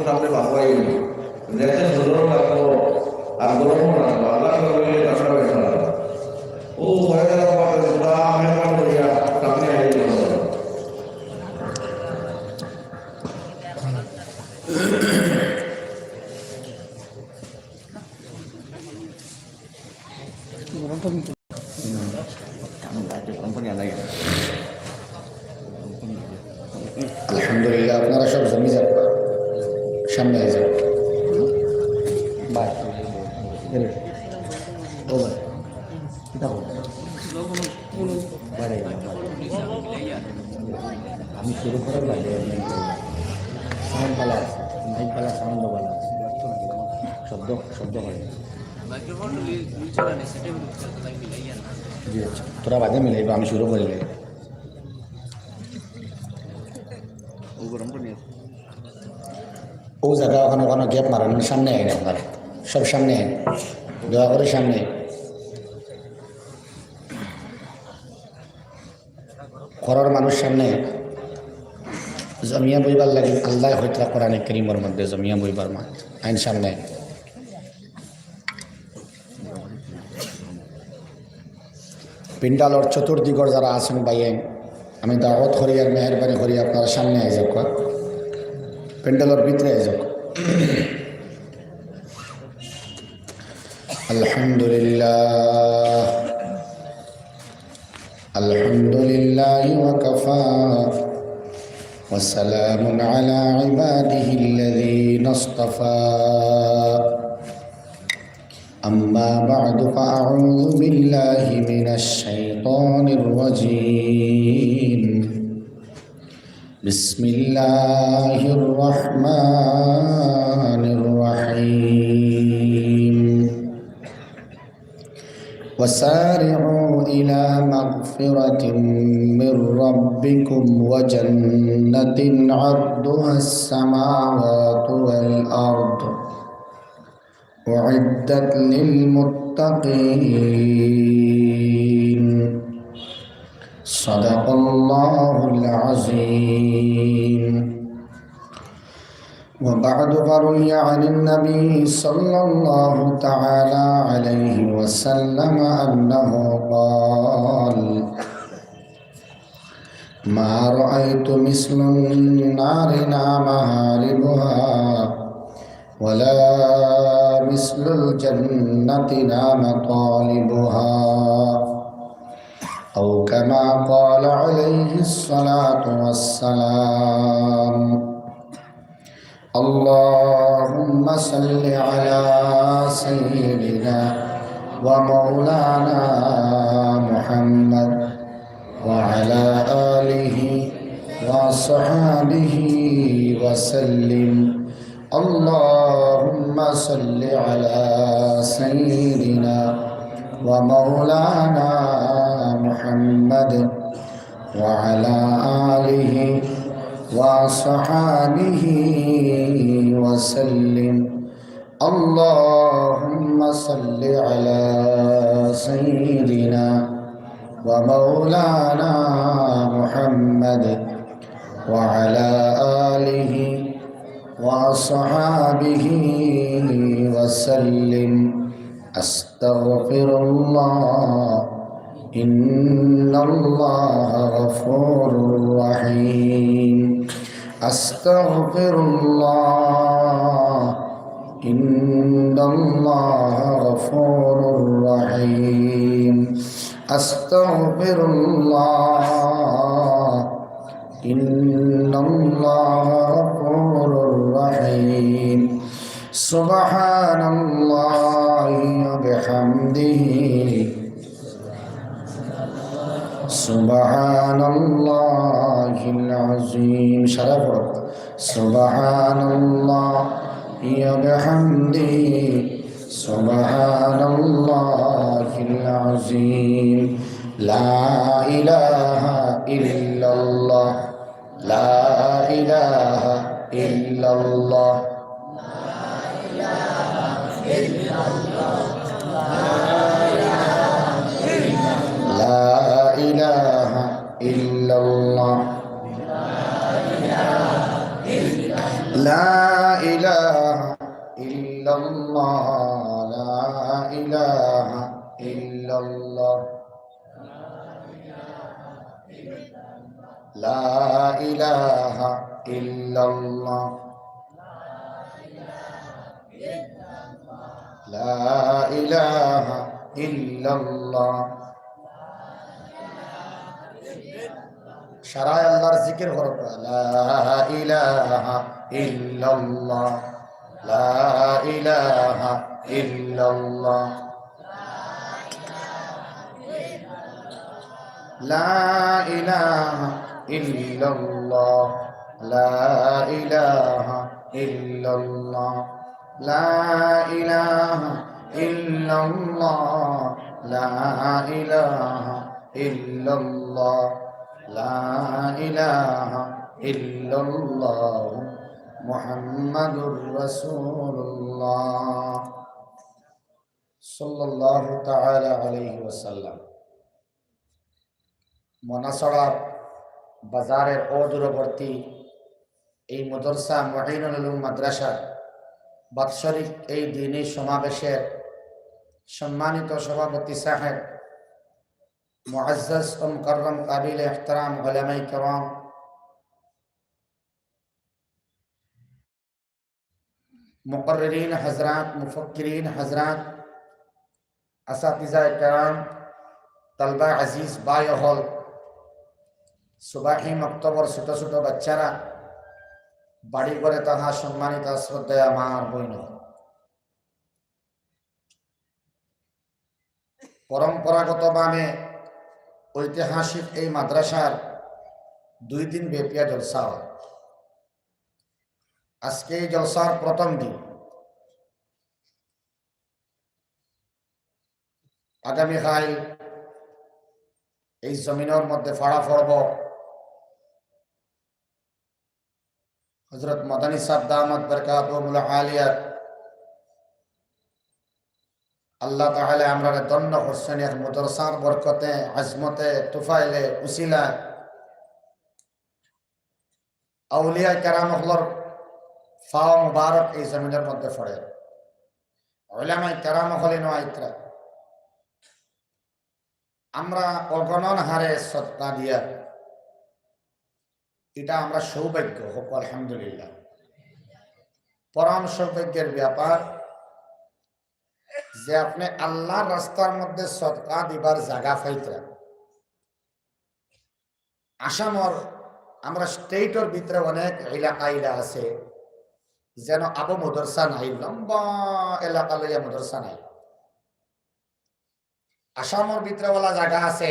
সামনে বাবাই দেখতে সুন্দর লাগলো আন্দোলন লাগলো আল্লাহ করে আশা করেছিল ও হয়ে গেল মেহমান করিয়া সামনে আই আলহামদুলিল্লাহ আপনারা সব জমি যান সামনে যান আমি শুরু করার লাগে সাউন্ড পালা আছে মাইক পালা সাউন্ড পালা আছে শব্দ শব্দ হয় জি আচ্ছা তোরা বাদে মিলাইব আমি শুরু করিলে ও জায়গা ওখানে ওখানে গ্যাপ মারেন সামনে আইন আপনার সব সামনে আইন দয়া করে সামনে ঘরের মানুষ সামনে জমিয়া বইবার লাগে আল্লাহ হয়তো কোরআনে কারীমের মধ্যে জমিয়া বইবার মাঠ আইন সামনে পিন্ডালর চতুর্দিগর যারা আছেন বাইন আমি দাওয়াত করি আর মেহরবানি করি আপনারা সামনে আই যাক পেন্ডালর ভিতরে আই যাক আলহামদুলিল্লাহ আলহামদুলিল্লাহি ওয়া কাফা ওয়া সালামুন আলা ইবাদিহিল্লাযীনা ইসতাফা أما بعد فأعوذ بالله من الشيطان الرجيم بسم الله الرحمن الرحيم وسارعوا إلى مغفرة من ربكم وجنة عرضها السماوات والأرض أعدت للمتقين صدق الله العظيم وبعد فروي عن النبي صلى الله تعالى عليه وسلم أنه قال ما رأيت مثل النار نام هاربها ولا مثل الجنة نام طالبها أو كما قال عليه الصلاة والسلام اللهم صل على سيدنا ومولانا محمد وعلى آله وصحبه وسلم اللهم صل على سيدنا ومولانا محمد وعلى آله وصحبه وسلم اللهم صل على سيدنا ومولانا محمد وعلى آله وأصحابه وسلم أستغفر الله إن الله غفور رحيم أستغفر الله إن الله غفور رحيم أستغفر الله إن الله غفور رحيم سبحان الله وبحمده سبحان الله العظيم شرف سبحان الله وبحمده سبحان الله العظيم لا إله إلا الله لا إله إلا الله لا إله إلا الله لا إله ইল্লাল্লাহ লা ইলাহা ইল্লাল্লাহ লা ইলাহা ইল্লাল্লাহ লা ইলাহা ইল্লাল্লাহ সারায় আল্লাহর জিকির করব লা ইলাহা ইল্লাল্লাহ লা ইলাহা ইল্লাল্লাহ লা ইলাহা ইল্লাল্লাহ লা ইলাহা ইল্লাল্লাহ লা ইলাহা ইল্লাল্লাহ লা ইলাহা ইল্লাল্লাহ লা ইলাহা ইল্লাল্লাহ মুহাম্মাদুর রাসূলুল্লাহ সাল্লাল্লাহু তাআলা আলাইহি ওয়াসাল্লাম। মনাসড়ার বাজারের অদূরবর্তী এই মাদ্রাসা মুঈনুল উলুম মাদ্রাসা বাৎসরিক এই দিনী সমাবেশের সম্মানিত সভাপতি সাহেব, মুআজ্জাজ ও মুকাররম কাবিল ইহতিরাম উলামায়ে কেরাম, মুকর্রিরিন হযরত, মুফক্কিরিন হযরত, আসাতিজায়ে কেরাম, তালবা আজিজ ভাই হল, সুবাহি মক্তবর ছোট ছোট বাচ্চারা, বাড়ি ঘরে তাহা সম্মানিত শ্রদ্ধেয় আমার বইন, পরম্পরাগতভাবে ঐতিহাসিক এই মাদ্রাসার 2 দিন ব্যাপী জলসা হয়। আজকে এই জলসার প্রথম দিন। আগামীকাল এই জমিনের মধ্যে ফাড়া পড়ব হযরত মাদানী সাহেব দামাত বরকাতুহুল আলিয়া। আল্লাহ তাআলা আমরা দন্ন করছেন এক মাদ্রাসার বরকতে, আজমতে, তুফাইলে, উসিলা আউলিয়া কেরাম হলর ফাও মুবারক এই জমিনের মধ্যে পড়ে। উলামায়ে কেরাম হলেন আইতরা আমরা অগণন হারে সদকা দিয়া, এটা আমরা সৌভাগ্য হোক আলহামদুলিল্লাহ। পরম সৌভাগ্যের ব্যাপার যে আপনি আল্লাহর রাস্তার মধ্যে সদকা দিবার জায়গা পাইতে। আসামর আমরা স্টেটর ভিতরে অনেক এলাকা আছে যেন আবু মাদ্রাসা নাই, লম্বা এলাকা লইয়া মাদ্রাসা নাই। আসামর ভিতরে ওলা জায়গা আছে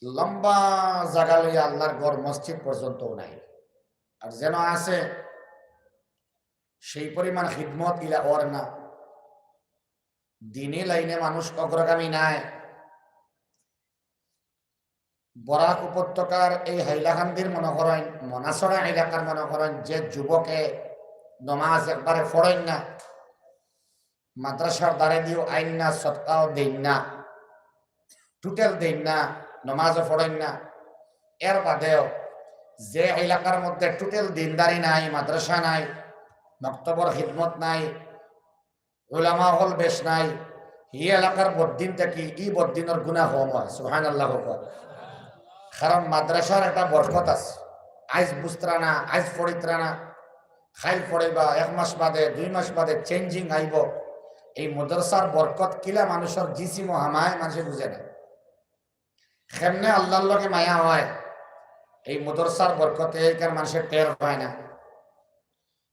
লম্বা জায়গা লইয়া আল্লাহর ঘর মসজিদ পর্যন্ত নাই। আর যেন আছে সেই পরিমাণ খিদমত ইলা ওর না, দিনে লাইনে মানুষ অগ্রগামী নাই। বরাক উপত্যকার এই হাইলাকান্দির মনে করেন, মনাসড়া এলাকার মনে করেন যে যুবকে নমাজ একবারে পড়েন না, মাদ্রাসার দ্বারে দিও আইন না, সদকাও দেন না, টোটাল দেন না, নমাজও পড়েন না। এর বাদেও যে এলাকার মধ্যে টোটাল দিনদারি নাই, মাদ্রাসা নাই, মক্তবর খিদমত নাই, উলামা হল বেশ নাই, এই এলাকার বদ্দিন থেকে ই বদ্দিনের গুনাহ কম হয়। সুবহানাল্লাহ। কারণ মাদ্রাসার একটা বরকত আছে। আইজ বুঝতরা না, আইজ পড়িতরা না, খাইল পড়াইবা 1 মাস বাদে 2 মাস বাদে চেঞ্জিং আইব। এই মাদ্রাসার বরকত কিলা মানুষের জিসিম হামায় মানুষে বুঝে না। কেমনে আল্লাহর লগে মায়া হয় এই মাদ্রাসার বরকতে কার মানুষের টের পায় না।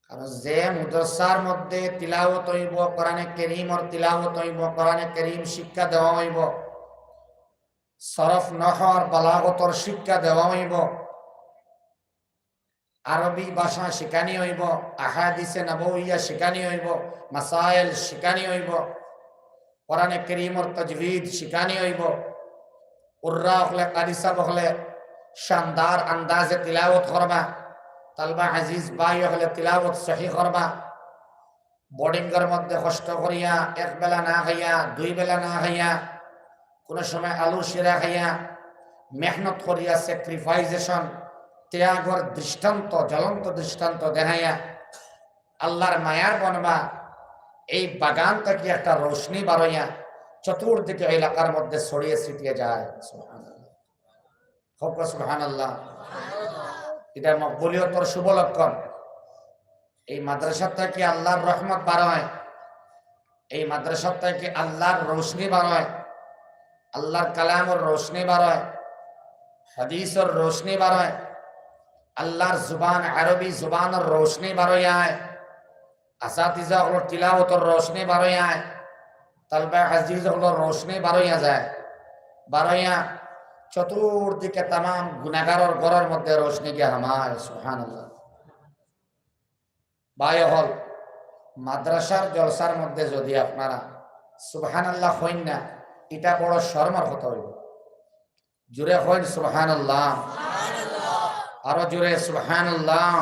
কারণ যে মাদ্রাসার মধ্যে তিলাওয়াত হইব, কোরআনে কারীমের তিলাওয়াত হইব, কোরআনে কারীম শিক্ষা দেওয়া হইব, সরফ নহর বালাগতর শিক্ষা দেওয়া হইব, আরবি ভাষা শিখানি হইব, আহাদিসে নবওয়িয়া শিখানি হইব, মাসাইল শিখানি হইব, কোরআনে কারীমের তাজবিদ শিখানি হইব, উর্রা হলে কারিসা হলে শানদার আন্দাজে তিলাওয়াত করবা, তালবা আজিজ ভাই হলে তিলাওয়াত সহি করবা। বোর্ডিংয়ের মধ্যে কষ্ট করিয়া 1 বেলা না খাইয়া 2 বেলা না খাইয়া, কোন সময় আলু শিরা খাইয়া মেহনত করিয়া স্যাক্রিফাইজেশন ত্যাগর দৃষ্টান্ত, জ্বলন্ত দৃষ্টান্ত দেখাইয়া আল্লাহর মায়ার বনবা এই বাগান থেকে একটা রোশনি বারইয়া চতুর্দিকে এলাকার মধ্যে ছড়িয়ে ছিটিয়ে যায়। সুবহানাল্লাহ, সুবহানাল্লাহ। এটা মকবুলিয়তের শুভ লক্ষণ। এই মাদ্রাসা থেকে আল্লাহর রহমত বার হয়, এই মাদ্রাসা থেকে আল্লাহর রোশনি বার হয়, আল্লাহর কালামের রোশনি বার হয়, হাদিসের রোশনি বার হয়, আল্লাহর জুবান আরবি জুবানের রোশনি বার হয়, আসাতিজা হলো তিলাওয়াতের রোশনি বার হয়, তালবা হাদিস হলো রোশনি বার হইয়া যায়, বার হইয়া চতুর্দিকে তামাম গুনাহগারের ঘরের মধ্যে রোশনি গিয়ে হামায়। সুবহানাল্লাহ। বায় হল মাদ্রাসার জলসার মধ্যে যদি আপনারা সুবহানাল্লাহ হইন না, এটা বড় শর্মার কথা হইব। জুড়ে হইন সুবহানাল্লাহ, আরো জুড়ে সুবহানাল্লাহ,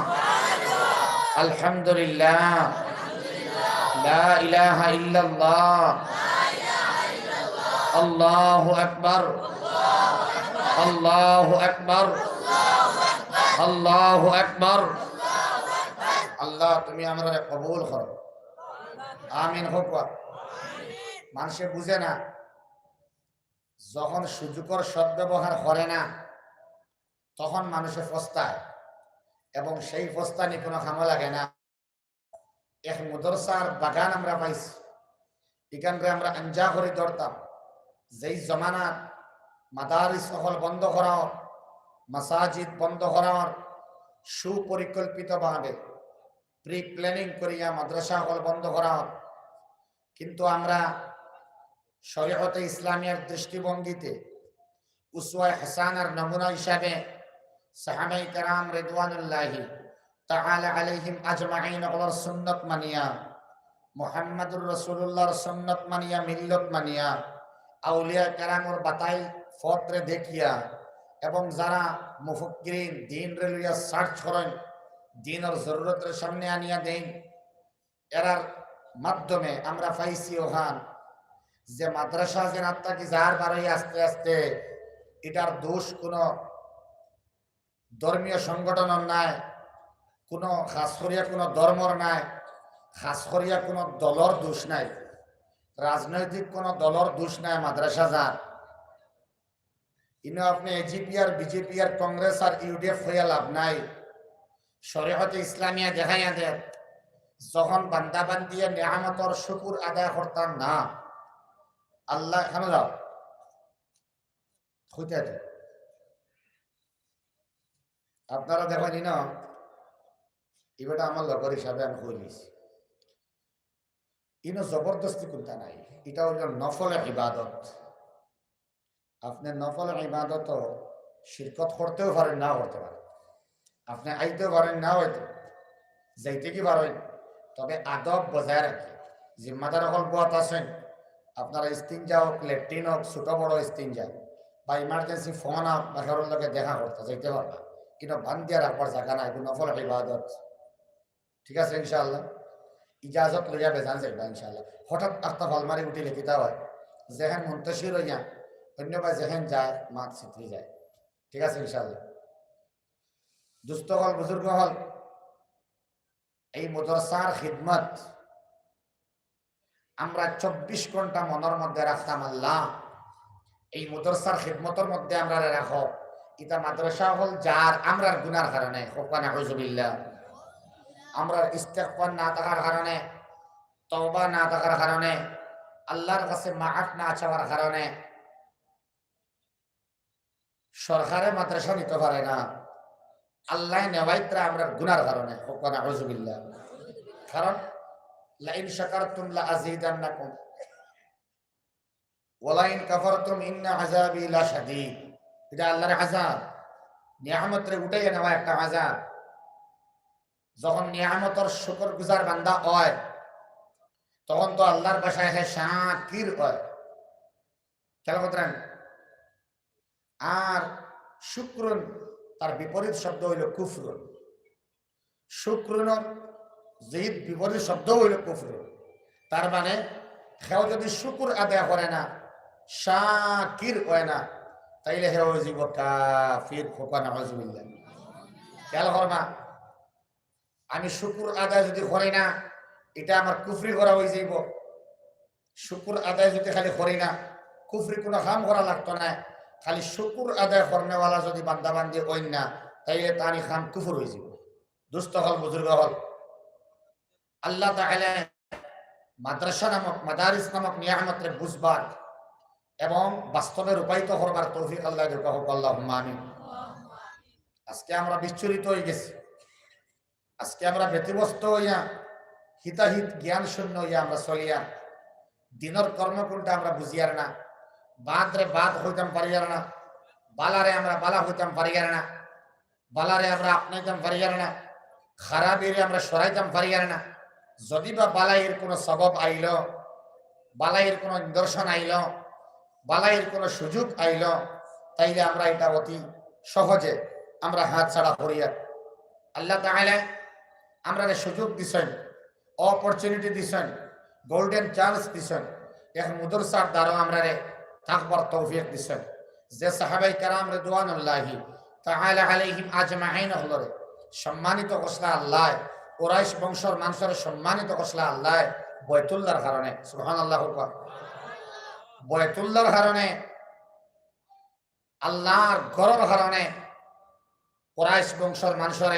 আলহামদুলিল্লাহ, লা ইলাহা ইল্লাল্লাহ, আল্লাহু আকবার, আল্লাহু আকবার, আল্লাহু আকবার। আল্লাহ তুমি আমরা কবুল করো, আমিন হোক। মানুষে বুঝে না, যখন সুযোগের সদ্ব্যবহার করে না তখন মানুষে ফস্তায়, এবং সেই ফস্তানি কোনো কামে লাগে না। এক মাদ্রাসার বাগান আমরা পাইছি, এখানকে আমরা আঞ্জা করে ধরতাম। যেই জমানার মাদারিস সকল বন্ধ করাও, মাসাজিদ বন্ধ করার সুপরিকল্পিতভাবে প্রি প্ল্যানিং করিয়া মাদ্রাসা হল বন্ধ করা হয়, কিন্তু আমরা শরীয়তে ইসলামিয়ার দৃষ্টিভঙ্গিতে উসওয়ায়ে হাসানার নমুনা হিসাবে সাহাবায়ে কেরাম রিদওয়ানুল্লাহি তাআলা আলাইহিম আজমাইন ওয়ার সুন্নাত মানিয়া, মুহাম্মাদুর রাসূলুল্লাহর সুন্নাত মানিয়া, মিল্লত মানিয়া, আউলিয়া কেরামর বাতাই ফতরে দেখিয়া, এবং যারা মুফাক্কিরিন দ্বীন রে লইয়া সার্চ করেন, দ্বীনের জরুরতের সামনে আনিয়া দেন, এরার মাধ্যমে আমরা পাইছি ওখান যে মাদ্রাসা যে নাত্তাকি যার বাড়ি আস্তে আস্তে এটার দোষ কোনো ধর্মীয় সংগঠনের নাই, কোনো খাস করিয়া কোনো ধর্মর নাই, খাস করিয়া কোনো দলর দোষ নাই, রাজনৈতিক কোনো দলর দোষ নাই। মাদ্রাসা যার ইনো আপনি এজিপি আর বিজেপি আর কংগ্রেস আর ইউডিএফ হইয়া লাভ নাই। শরীয়তে ইসলামিয়া দেখাইয়া দেন, যখন বান্দাবান্দিয়া নিয়ামতর শুকুর আদায় করতাম না, আল্লাহ এখানে যাও হইতে আপনারা দেখেন না, এবারটা আমার লগর হিসাবে আমি কইলিছি, ইনো জবরদস্তি কোনটা নাই, এটা হল নফল ইবাদত। আপনি নফল ইবাদত শিরকত করতেও পারেন, না করতে পারেন, আপনি আইতেও পারেন, না হইতে যাইতে কি পারেন, তবে আদব বজায় রাখি। জিম্মাদার হল বত আছেন, আপনারা ইস্তিনজা হোক, লেট্রিন হোক, ছোট বড় ইস্তিনজা বা ইমার্জেন্সি ফোন হোক, বাসার লোকে দেখা করতে যাইতে পারবা, কিন্তু বান দিয়া রাখবার জায়গা নাই, নফল ইবাদত। ঠিক আছে ইনশাআল্লাহ, ইজাজত লইয়া বেজান যাইবা ইনশাআল্লাহ। হঠাৎ আস্তা ভালমারি উঠি লিখিতা হয়, যেহেন মুন্তশির হইয়া অন্য বা যেহেন যায় মাত ছিত্রি যায়। ঠিক আছে ইনশাআল্লাহ। দুস্থ হল, বুজুর্গ হল, এই মাদ্রাসার খিদমত আমরা 24 ঘন্টা মনের মধ্যে রাখতাম। আল্লাহ এই মাদ্রাসার খিদমতের মধ্যে আমরা রাখো। এটা মাদ্রাসা হল যার আমরার গুনার কারণে, নাউযুবিল্লাহ, আমরার ইস্তিগফার না থাকার কারণে, তওবা না থাকার কারণে, আল্লাহর কাছে মাআফ না চাওয়ার কারণে সরকারে মাদ্রাসা নিতে পারে না। আল্লাহ নেওয়াইত্রা আমরা গুনার কারণে, নাউযুবিল্লাহ। কারণ লাইন শাকারতুম লাযীদান্নাকুম ওয়া লাইন কাফারতুম ইন্না আযাবি লাশাদীদ। এটা আল্লাহর আযাব, নিয়ামতরে উঠাইয়া নেওয়া একটা আযাব। যখন নিয়ামতের শুকর গুজার বান্দা হয়, তখন তো আল্লাহর ভাষায় শাকির হয়। খেয়াল করতেন। আর শুক্রন তার বিপরীত শব্দ হইল কুফরুন। শুক্রন জিদ বিপরীত শব্দ হইল কুফরুন। তার মানে হেও যদি শুকুর আদায় করে না, শাকির হয় না, তাইলে হে হয়ে যাব কাফির। নাউযুবিল্লাহ। খেয়াল করবা, আমি শুকুর আদায় যদি করি না, এটা আমার কুফরি করা হয়ে যাইব। শুকুর আদায় যদি খালি করি না, কুফরি কোনো কাম করা লাগতো না। খালি শুকুর আদায় করনেওয়ালা যদি বান্দাবান্দি হইন না, তাইলে তানি খাম কুফর হয়ে যাব। দুস্থ হল, বুজুর্গ হল, আল্লাহ তাআলা মাদ্রাসা নামক, মাদারিস নামক নিয়ামতরে বুঝবার এবং বাস্তবে রূপায়িত করবার তৌফিক আল্লাহ দেওয়া হোক, আল্লাহুম্মা আমিন। আজকে আমরা বিচ্ছুরিত হয়ে গেছি। আজকে আমরা ব্যতিব্যস্ত হইয়া হিতাহিত জ্ঞান শূন্য হইয়া আমরা চলিয়া দিনের কর্ম কোনটা আমরা বুঝিয়ার না, বাদরে বাদ হইতাম পারিয়ার না, বালারে আমরা বালা হইতাম পারিয়ার না, বালারে আমরা আপনাইতাম পারিয়ার না, খারাপেরে আমরা সরাইতাম পারিয়ার না। যদি বা বালাইয়ের কোনো সবব আইল, বালাইয়ের কোনো নিদর্শন আইল, বালাইয়ের কোনো সুযোগ আইল, তাইলে আমরা এটা অতি সহজে আমরা হাত ছাড়া করিয়া। আল্লাহ তাআলা আমরা সুযোগ দিছেন, অপরচুনিটি দিছেন, গোল্ডেন চান্স দিছেন। এক মুদরসার দ্বারা আমরা থাকবার তৌফিক দিছেন। যে সাহাবাই কেরাম রিদওয়ানুল্লাহি তাআলা আলাইহিম আজমাইন হলরে সম্মানিত কসলা আল্লাহ, কুরাইশ বংশের মানুষের সম্মানিত কসলা আল্লাহ বয়তুল্লাহর কারণে, সুবহানাল্লাহ, বয়তুল্লাহর কারণে, আল্লাহর ঘরের কারণে কুরাইশ বংশের মানুষের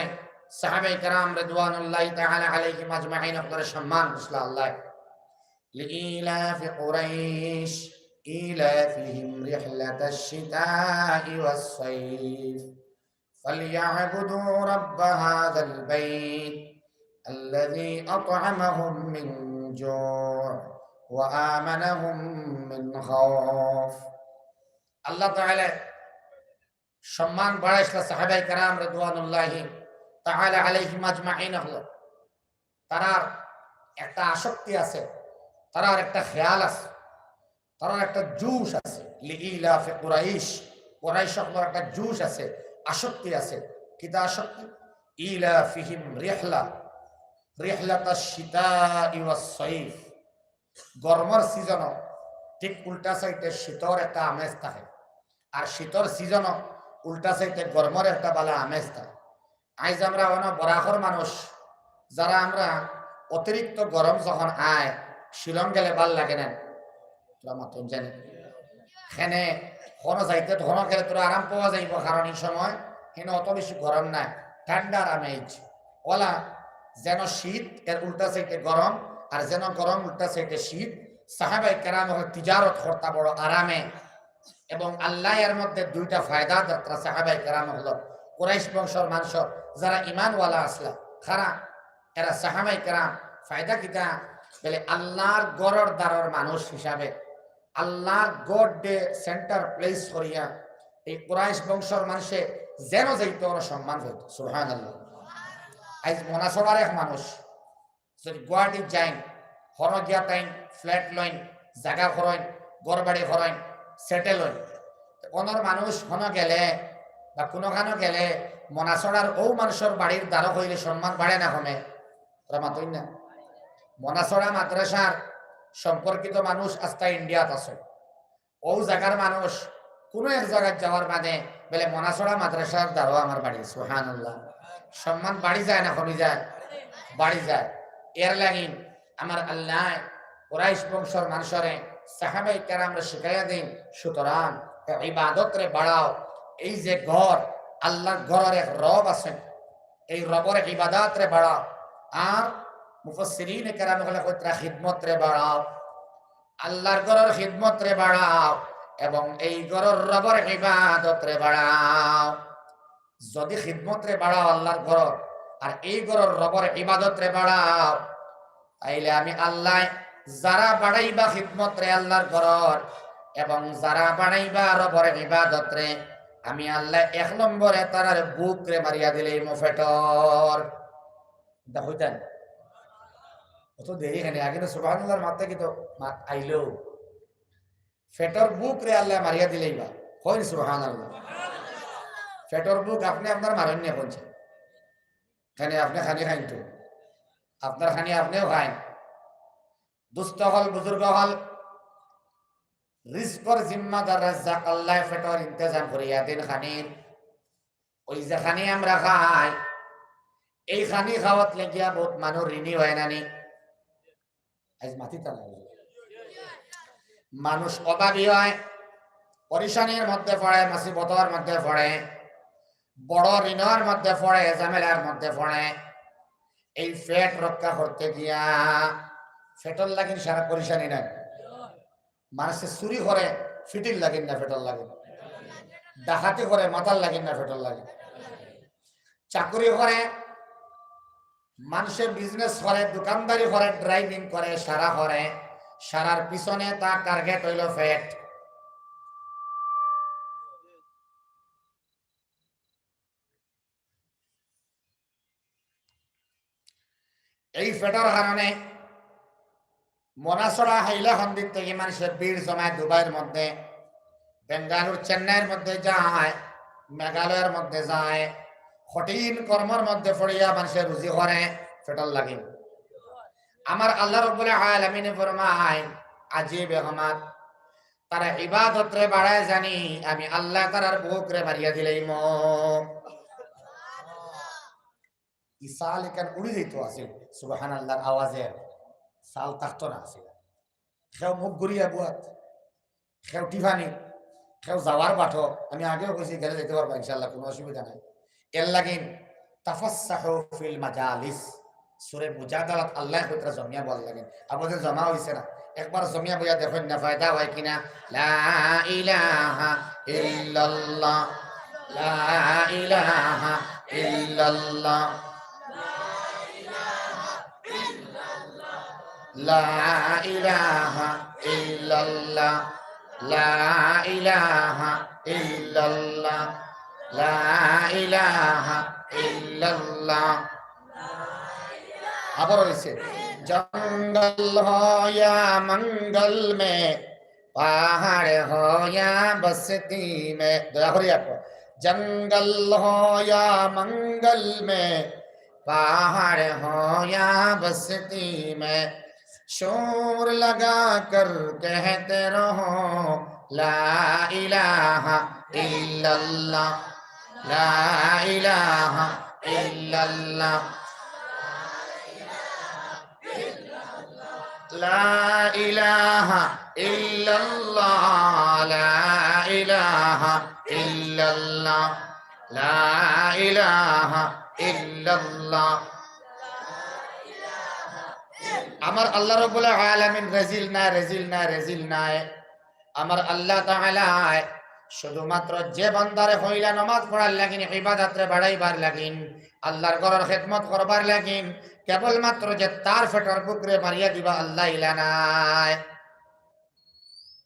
সাহাবাই কেরাম রিদওয়ানুল্লাহি তাআলা আলাইহিম আজমাইন হলরে সম্মান কসলা আল্লাহ। লিইলাফি কুরাইশ إيلافهم رحلة الشتاء والصيف فليعبدوا رب هذا البيت الذي أطعمهم من جوع وآمنهم من خوف. الله تعالى সম্মান বাড়াইছিল সাহাবায়ে কেরাম রিদওয়ানুল্লাহি তাআলা আলাইহিম আজমাইন হলো। তারার একটা আসক্তি আছে, তারার একটা খেয়াল আছে, তার একটা জুশ আছে। লিইলাফি কুরাইশ, কুরাইশ সকলের একটা জুশ আছে, আসক্তি আছে। কিতা আসক্তি? ইলাফিহিম রিহলাতাশ শিতাই ওয়াস সাইফ। গরমের সিজন ঠিক উল্টা সাইডে শীতর একটা আমেজ থাকে, আর শীতর সিজন উল্টা সাইডে গরমের একটা বালা আমেজ থাকে। আজ আমরা বরাখর মানুষ যারা আমরা অতিরিক্ত গরম যখন আয়, শিলং গেলে ভাল লাগে না, জানি হেনে কোনো যাইতে ধরো গেলে তোরা আরাম পাওয়া যাইব, কারণ এই সময় হেনে অত বেশি গরম নাই, ঠান্ডার আমেজ ওলা। যেন শীত এর উল্টা সাইডে গরম, আর যেন গরম উল্টা সাইডে শীত। সাহাবায়ে কেরাম তিজারত করতা বড় আরামে, এবং আল্লাহ এর মধ্যে দুইটা ফায়দা যাত্রা। সাহাবায়ে কেরাম হলো কুরাইশ বংশের মানুষ যারা ইমানওয়ালা আসলা খারা, এরা সাহাবায়ে কেরাম ফায়দা কিতা বলে আল্লাহর গড়র দ্বারর মানুষ হিসাবে আল্লাহর গড ডে সেন্টার প্লেস করিয়া এই কুরাইশ বংশের মানুষে যেন যাইতো ওরা সম্মান হইত। সুবহানাল্লাহ। আজ মনাসবার এক মানুষ যদি গুয়াহাটি যাইন, হর গিয়া তাইন ফ্ল্যাট লইন, জায়গা খরইন, গড় বাড়ি খরইন, সেটেল হইন, কোনোর মানুষ হন গেলে বা কোনোখানো গেলে মনাসড়ার ও মানুষের বাড়ির দ্বারা হইলে সম্মান বাড়ে না কমে? ওরা মাতই না। মনাসড়া মাদ্রাসার সম্পর্কিত মানুষ আস্তা ইন্ডিয়াত আছে, ও জায়গার মানুষ কোনো এক জায়গায় যাওয়ার মানে বলে মনাসড়া মাদ্রাসার দ্বারা আমার বাড়ি। সুবহানাল্লাহ। সম্মান বাড়ি যায় না কমে যায়? বাড়ি যায়। এর লাগিন আমার আল্লাহ কুরাইশ বংশের মানুষরে সাহাবায়ে কেরামরে শিখাইয়া দিন, সুতরাং ইবাদত রে বাড়াও। এই যে ঘর, আল্লাহর ঘরের এক রব আছে, এই রবের ইবাদত রে বাড়াও। আর মুফাসসিরিন কেরাম হলে কইতরা খিদমত রে বাড়াও, আল্লাহর ঘরের খিদমত রে বাড়াও, এবং এই ঘরের রবের ইবাদত রে বাড়াও। যদি খিদমত রে বাড়াও আল্লাহর ঘর, আর এই ঘরের রবের ইবাদত রে বাড়াও, তাইলে আমি আল্লাহ যারা বাড়াইবা খিদমত রে আল্লাহর ঘর, এবং যারা বাড়াইবা রবের ইবাদত রে, আমি আল্লাহ এক নম্বরে তারার বুক রে মারিয়া দিলে মুফেটর দেখুইতেন। অত দেরি এখানে আগে তো সুবহানাল্লাহর মাত্রা কি তো আইলো ফেটর বুক রে আল্লাহ মারিয়া দিলেই বা হয়। সুবহানাল্লাহ। ফেটর বুক আপনি আপনার মারেন নিয়ে বলছেন, খানি আপনি খানি খাইন, তো আপনার খানি আপনিও খাইন। দুস্থ হল, বুজুর্গ হল, রিজকর জিম্মাদার রাজ্জাক আল্লাহ ফেটর ইন্তজাম করিয়া দিন খানির। ওই যে খানি আমরা খাই, এই খানি খাওয়াত লেগিয়া বহুত মানুষ ঋণী হয় নানি আজ মাথিতা না মানুষ অভাবী হয় পরিশানির মধ্যে পড়ে মুসিবতের মধ্যে পড়ে বড় ঋণের মধ্যে পড়ে ঝামেলার মধ্যে পড়ে এই পেট রক্ষা করতে গিয়া ফেটল লাগিন সারা পরিশানি নাই মানুষে চুরি করে ফিটিল লাগিন না ফেটল লাগে ডাকাতি করে মাথার লাগিন না ফেটল লাগে চাকরি করে মানুষের বিজনেস করে দোকানদারি করে ড্রাইভিং করে সারা করে সারার পিছনে তার টার্গেট হইল ফ্যাট এই ফ্যাটের কারণে মনাসড়া হাইলাকান্দি থেকে মানুষের ভিড় জমায় দুবাইয়ের মধ্যে বেঙ্গালুর চেন্নাইয়ের মধ্যে যায় মেঘালয়ের মধ্যে যায় কঠিন কর্মের মধ্যে পড়িয়া মানুষের রুজি করে ফেটল লাগে আমার আল্লাহ রাব্বুল আলামিন ফরমায় আজিব রহমান তারা ইবাদত রে বাড়ায় জানি আমি আল্লাহ তার বুক রে মারিয়া দিলেই ম ইসাল এখান উড়ি যেত আছে সুবহানাল্লাহর আওয়াজে সাল থাকতো না আছে কেউ মুখ ঘুরিয়া বুয়াত কেউ টিফানি কেউ যাওয়ার বাটো আমি আগেও কইছি গেলে যেতে পারবো ইনশাআল্লাহ কোনো অসুবিধা নাই এর লাগিন তাফাসসাহু ফিল মাজালিস সূরা মুজাদালাত আল্লাহ কইরা জমিয়া বল লাগেন আমাদের জমা হইছে না একবার জমিয়া বইয়া দেখুন না ফায়দা হয় কিনা লা ইলাহা ইল্লাল্লাহ লা ইলাহা ইল্লাল্লাহ লা ইলাহা ইল্লাল্লাহ লা ইলাহা ইল্লাল্লাহ লা ইলাহা ইল্লাল্লাহ আবার হইছে জঙ্গল হয়া মঙ্গল মে পাহাড় হয়া বসতি মে দয়া করে আপনি জঙ্গল হয়া মঙ্গল মে पहाड़ हो या बस्ती में शोर लगा कर कहते रहो ला इलाहा इल्लल्लाह ला इलाहा इल्लल्लाह ला इलाहा इल्लल्लाह ला इलाहा इल्लल्लाह ला इलाहा ইল্লাল্লাহ আমার আল্লাহ রাব্বুল আলামিন রেজিল না আমার আল্লাহ তাআলা শুধুমাত্র যে বান্দারে হইলা নামাজ পড়ার লাগিন ইবাদত রে বাড়াইবার লাগিন আল্লাহর ঘরের খিদমত করবার লাগিন কেবল মাত্র যে তার ফেটার বুকরে মারিয়া দিবা আল্লাহ ইলা নাই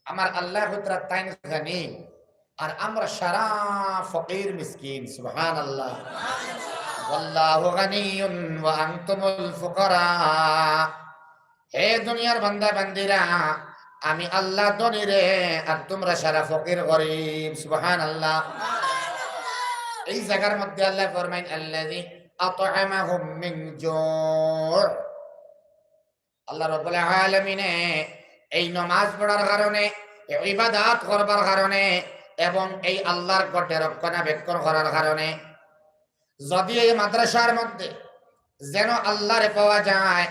আমার আল্লাহ হুতরা তাইন জানি আর আমরা সারা ফকির মিসকিন সুবহানাল্লাহ আল্লাহু গানিয়ুন ওয়া আনতুমুল ফুকারা হে দুনিয়ার বান্দা বান্দিরা আমি আল্লাহ ধনী রে আর তোমরা সারা ফকির গরীব সুবহানাল্লাহ এই জায়গার মধ্যে আল্লাহ ফরমাইন আল্লাযী আত'আমাহুম মিন জু' আল্লাহ রাব্বুল আলামিন এই নামাজ পড়ার কারণে এই ইবাদত করবার কারণে এবং এই আল্লাহর ঘরে রক্ষণাবেক্ষণ করার কারণে যদি এই মাদ্রাসার মধ্যে যেন আল্লাহরে পাওয়া যায়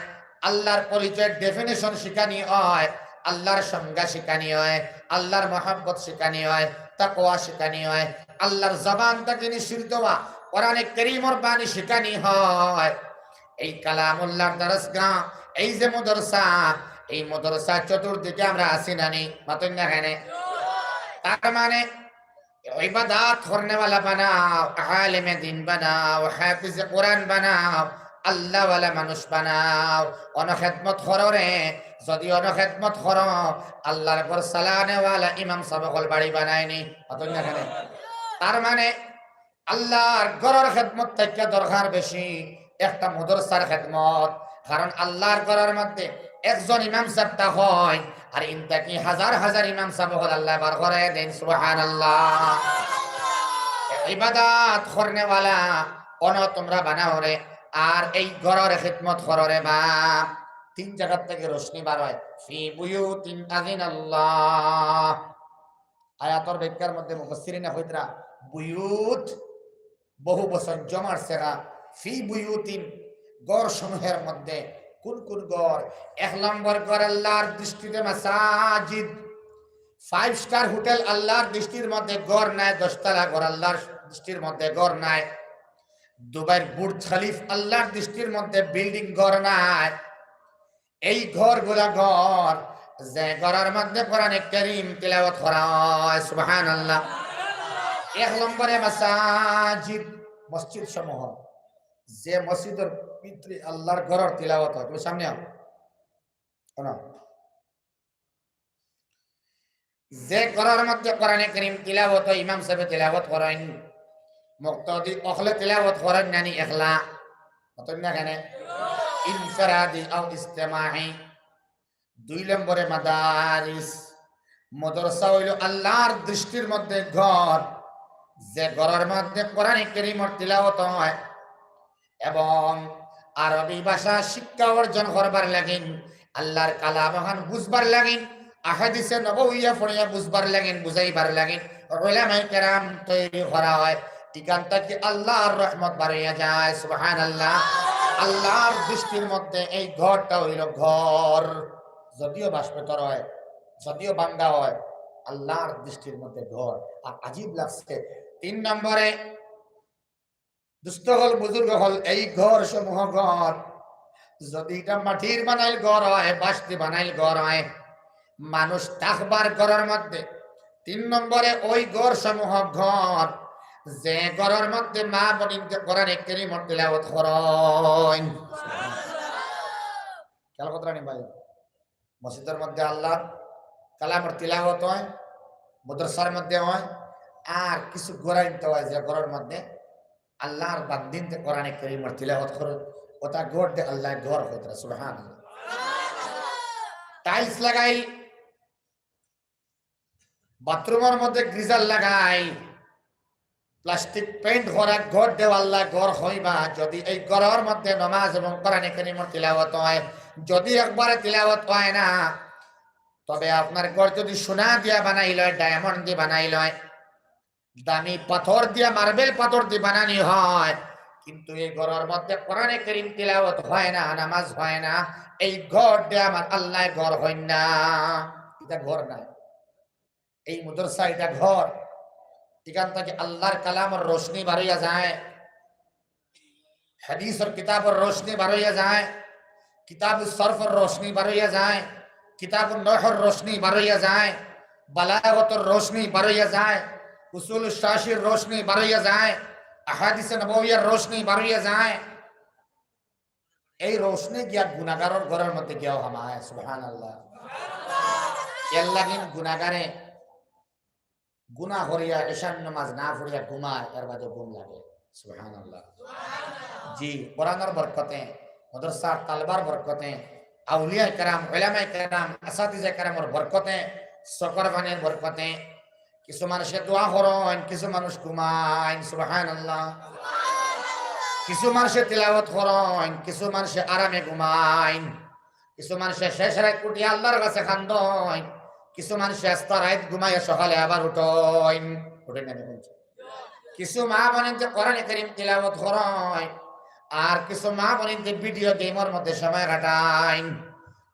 আল্লাহর পরিচয় ডেফিনেশন শিখানি হয় আল্লাহর সংজ্ঞা শিখানি হয় আল্লাহর মহব্বত শিখানি হয় তাকওয়া শিখানি হয় আল্লাহর জবান থেকে নিঃসৃত হওয়া কোরআনে কারীমের বাণী শিখানি হয় এই কালামুল্লাহর দরসগাহ এই যে মাদ্রাসা এই মাদ্রাসা চতুর্দিকে আমরা আসি নানি মাতন না কেন তার মানে इबादत करने वाला बनाओ आलिम दिन बनाओ हाफिज कुरान बनाओ अल्लाह वाला मानुष बनाओ अन खिदमत करो रे যদি অন খেদমত করো আল্লাহর উপর সালানে ওয়ালা ইমাম সাহেব বাড়ি বানায়নি অতন না কেন তার মানে আল্লাহর ঘরের খেদমত থেকে দরকার বেশি একটা মাদ্রাসার খেদমত কারণ আল্লাহর ঘরের মধ্যে একজন ইমাম সাহেবটা হয় আর ইনতা কি হাজার হাজার ইমাম সাহেব হল আল্লাহ বার করে দেন সুবহানাল্লাহ ইবাদত করনে वाला কোন তোমরা বানাও রে আর এই ঘরের খিদমত করো রে বাপ তিন জায়গা থেকে রোশনি বার হয় ফি বুয়ুতিন আযিনাল্লাহ আয়াতের ব্যাখ্যার মধ্যে মুফাসসিরিনে হইতরা বুয়ুত বহু বচন জমার সেরা ফি বুয়ুতিন, গড় সমূহের মধ্যে। কোন কোন গড়? 1 নম্বর গড় আল্লাহর দৃষ্টিতে মাসাজিদ। 5 স্টার হোটেল আল্লাহর দৃষ্টির মধ্যে গড় নাই, 10 তলা ঘর আল্লাহর দৃষ্টির মধ্যে গড় নাই। দুবাইয়ের বুর্জ খলিফ আল্লাহর দৃষ্টির মধ্যে বিল্ডিং ঘর নাই। এই ঘরগুলা ঘর যে ঘরের মধ্যে কোরআনে কারীম তিলাওয়াত করা হয়, সুবহানাল্লাহ। 1 নম্বরে মাসাজিদ, মসজিদ সমূহ, যে মসজিদের ভিতরে আল্লাহর ঘরের তিলাওয়াত হয়। তুমি সামনে আও, শোনো, যে ঘরের মধ্যে কোরআনে কারীম তিলাওয়াত হয়, ইমাম সাহেব তিলাওয়াত করেন, মুক্তাদি অখলে তিলাওয়াত করেন, নানি একলা অতন না কেন ইনফিরাদি আও ইজতিমাই। 2 নম্বরে মাদারিস, মাদ্রাসা হইল আল্লাহর দৃষ্টির মধ্যে ঘর, যে ঘরের মধ্যে কোরআনে কারীমের তিলাওয়াত হয় এবং আরবি ভাষা শিক্ষা অর্জন করবার লাগিন, আল্লাহর কালাম বুঝবার লাগিন, আহাদিসে নবউইয়া পড়িয়া বুঝবার লাগিন, বুঝাইবার লাগিন উলামায়ে কেরাম তৈরি করা হয়। ঠিকান থেকে আল্লাহর রহমত বাড়িয়া যায়, সুবহানাল্লাহ। আল্লাহর দৃষ্টির মধ্যে এই ঘরটা হইল ঘর, যদিও বাষ্পেতর হয়, যদিও বাঙ্গা হয়, আল্লাহর দৃষ্টির মধ্যে ঘর। আর আজীব লাগছে 3 নম্বরে দুস্থ হল, বুজুর্গ হল, এই ঘর সমূহ ঘর যদি এটা মাটির বানাইল ঘর হয়, বাঁশটি বানাইল ঘর হয়, মানুষ থাকবার ঘরের মধ্যে। 3 নম্বরে ওই ঘর সমূহ ঘর যে ঘরের মধ্যে মা বোনকে কোরআনে কারীমের তিলাওয়াত করেন। খেয়াল কথা নি ভাই, মসজিদের মধ্যে আল্লাহর কালামের তিলাওয়াত হয়, মাদ্রাসার মধ্যে হয়, আর কিছু ঘরাইতে হয় যে ঘরের মধ্যে আল্লাহর বান্দিনতে কোরআনে কারীমের তিলাওয়াত করে, ওটা ঘর দে আল্লাহ ঘর হইতে, সুবহানাল্লাহ। টাইলস লাগাই, বাথরুমের মধ্যে গ্রিজার লাগাই, প্লাস্টিক পেইন্ট করা ঘর দেওয়াল্লা ঘর হইবা যদি এই ঘরের মধ্যে নামাজ এবং কোরআনে কারীমের তিলাওয়াত হয়। যদি একবারে তিলাওয়াত হয় না, তবে আপনার ঘর যদি সোনা দিয়া বানাইল হয়, ডায়মন্ড দিয়ে বানাইল হয়, দামি পাথর দিয়া, মার্বেল পাথর দিয়ে বানানি হয়, কিন্তু এই ঘরের মধ্যে কোরআনে কারীম তিলাওয়াত হয় না, নামাজ হয় না, এই ঘর দিয়ে আমার আল্লাহ ঘর হয় না, এটা ঘর না। এই মাদ্রাসা এটা ঘর, এখান থেকে আল্লাহর কালামের রোশনি বাড়িয়া যায়, হাদিসের কিতাবের রোশনি বাড়িয়া যায়, কিতাবুস সরফের রোশনি বাড়িয়া যায়, কিতাবুন নহর রোশনি বাড়িয়া যায়, বালাগতের রোশনি বাড়িয়া যায়, উসুল শাশির রোশনি বাড়িয়া যায়, আহাদিসে নবওয়িয়ার রোশনি বাড়িয়া যায়। এই রোশনি গিয়া গুনাহগারের ঘরের মধ্যে গিয়া হামায়, সুবহানাল্লাহ। এর লাগিন গুনাহগারে গুনাহ করিয়া ঈশান নামাজ না পড়িয়া ঘুমায়, এর বাদে ঘুম লাগে, সুবহানাল্লাহ। জি, কোরআনের বরকতে, মাদ্রাসার তালবার বরকতে, আউলিয়া কেরাম, উলামায়ে কেরাম, আসাতিজা কেরামের বরকতে, সকরবানের বরকতে কিছু মানুষে দোয়া করেন, কিছু মানুষ ঘুমায়, সুবহানাল্লাহ। কিছু মানুষে তিলাওয়াত করেন, কিছু মানুষে আরামে ঘুমায়, কিছু মানুষে শেষ রাত উঠিয়া আল্লাহর কাছে কান্দন, কিছু মানুষ আস্তা রাত ঘুমাইয়া সকালে আবার উঠেন, উঠেন না? কিছু মা বোনেন যে কোরআনে কারীম তিলাওয়াত করেন, আর কিছু মা বোনেন যে ভিডিও গেমের মধ্যে সময় কাটায়,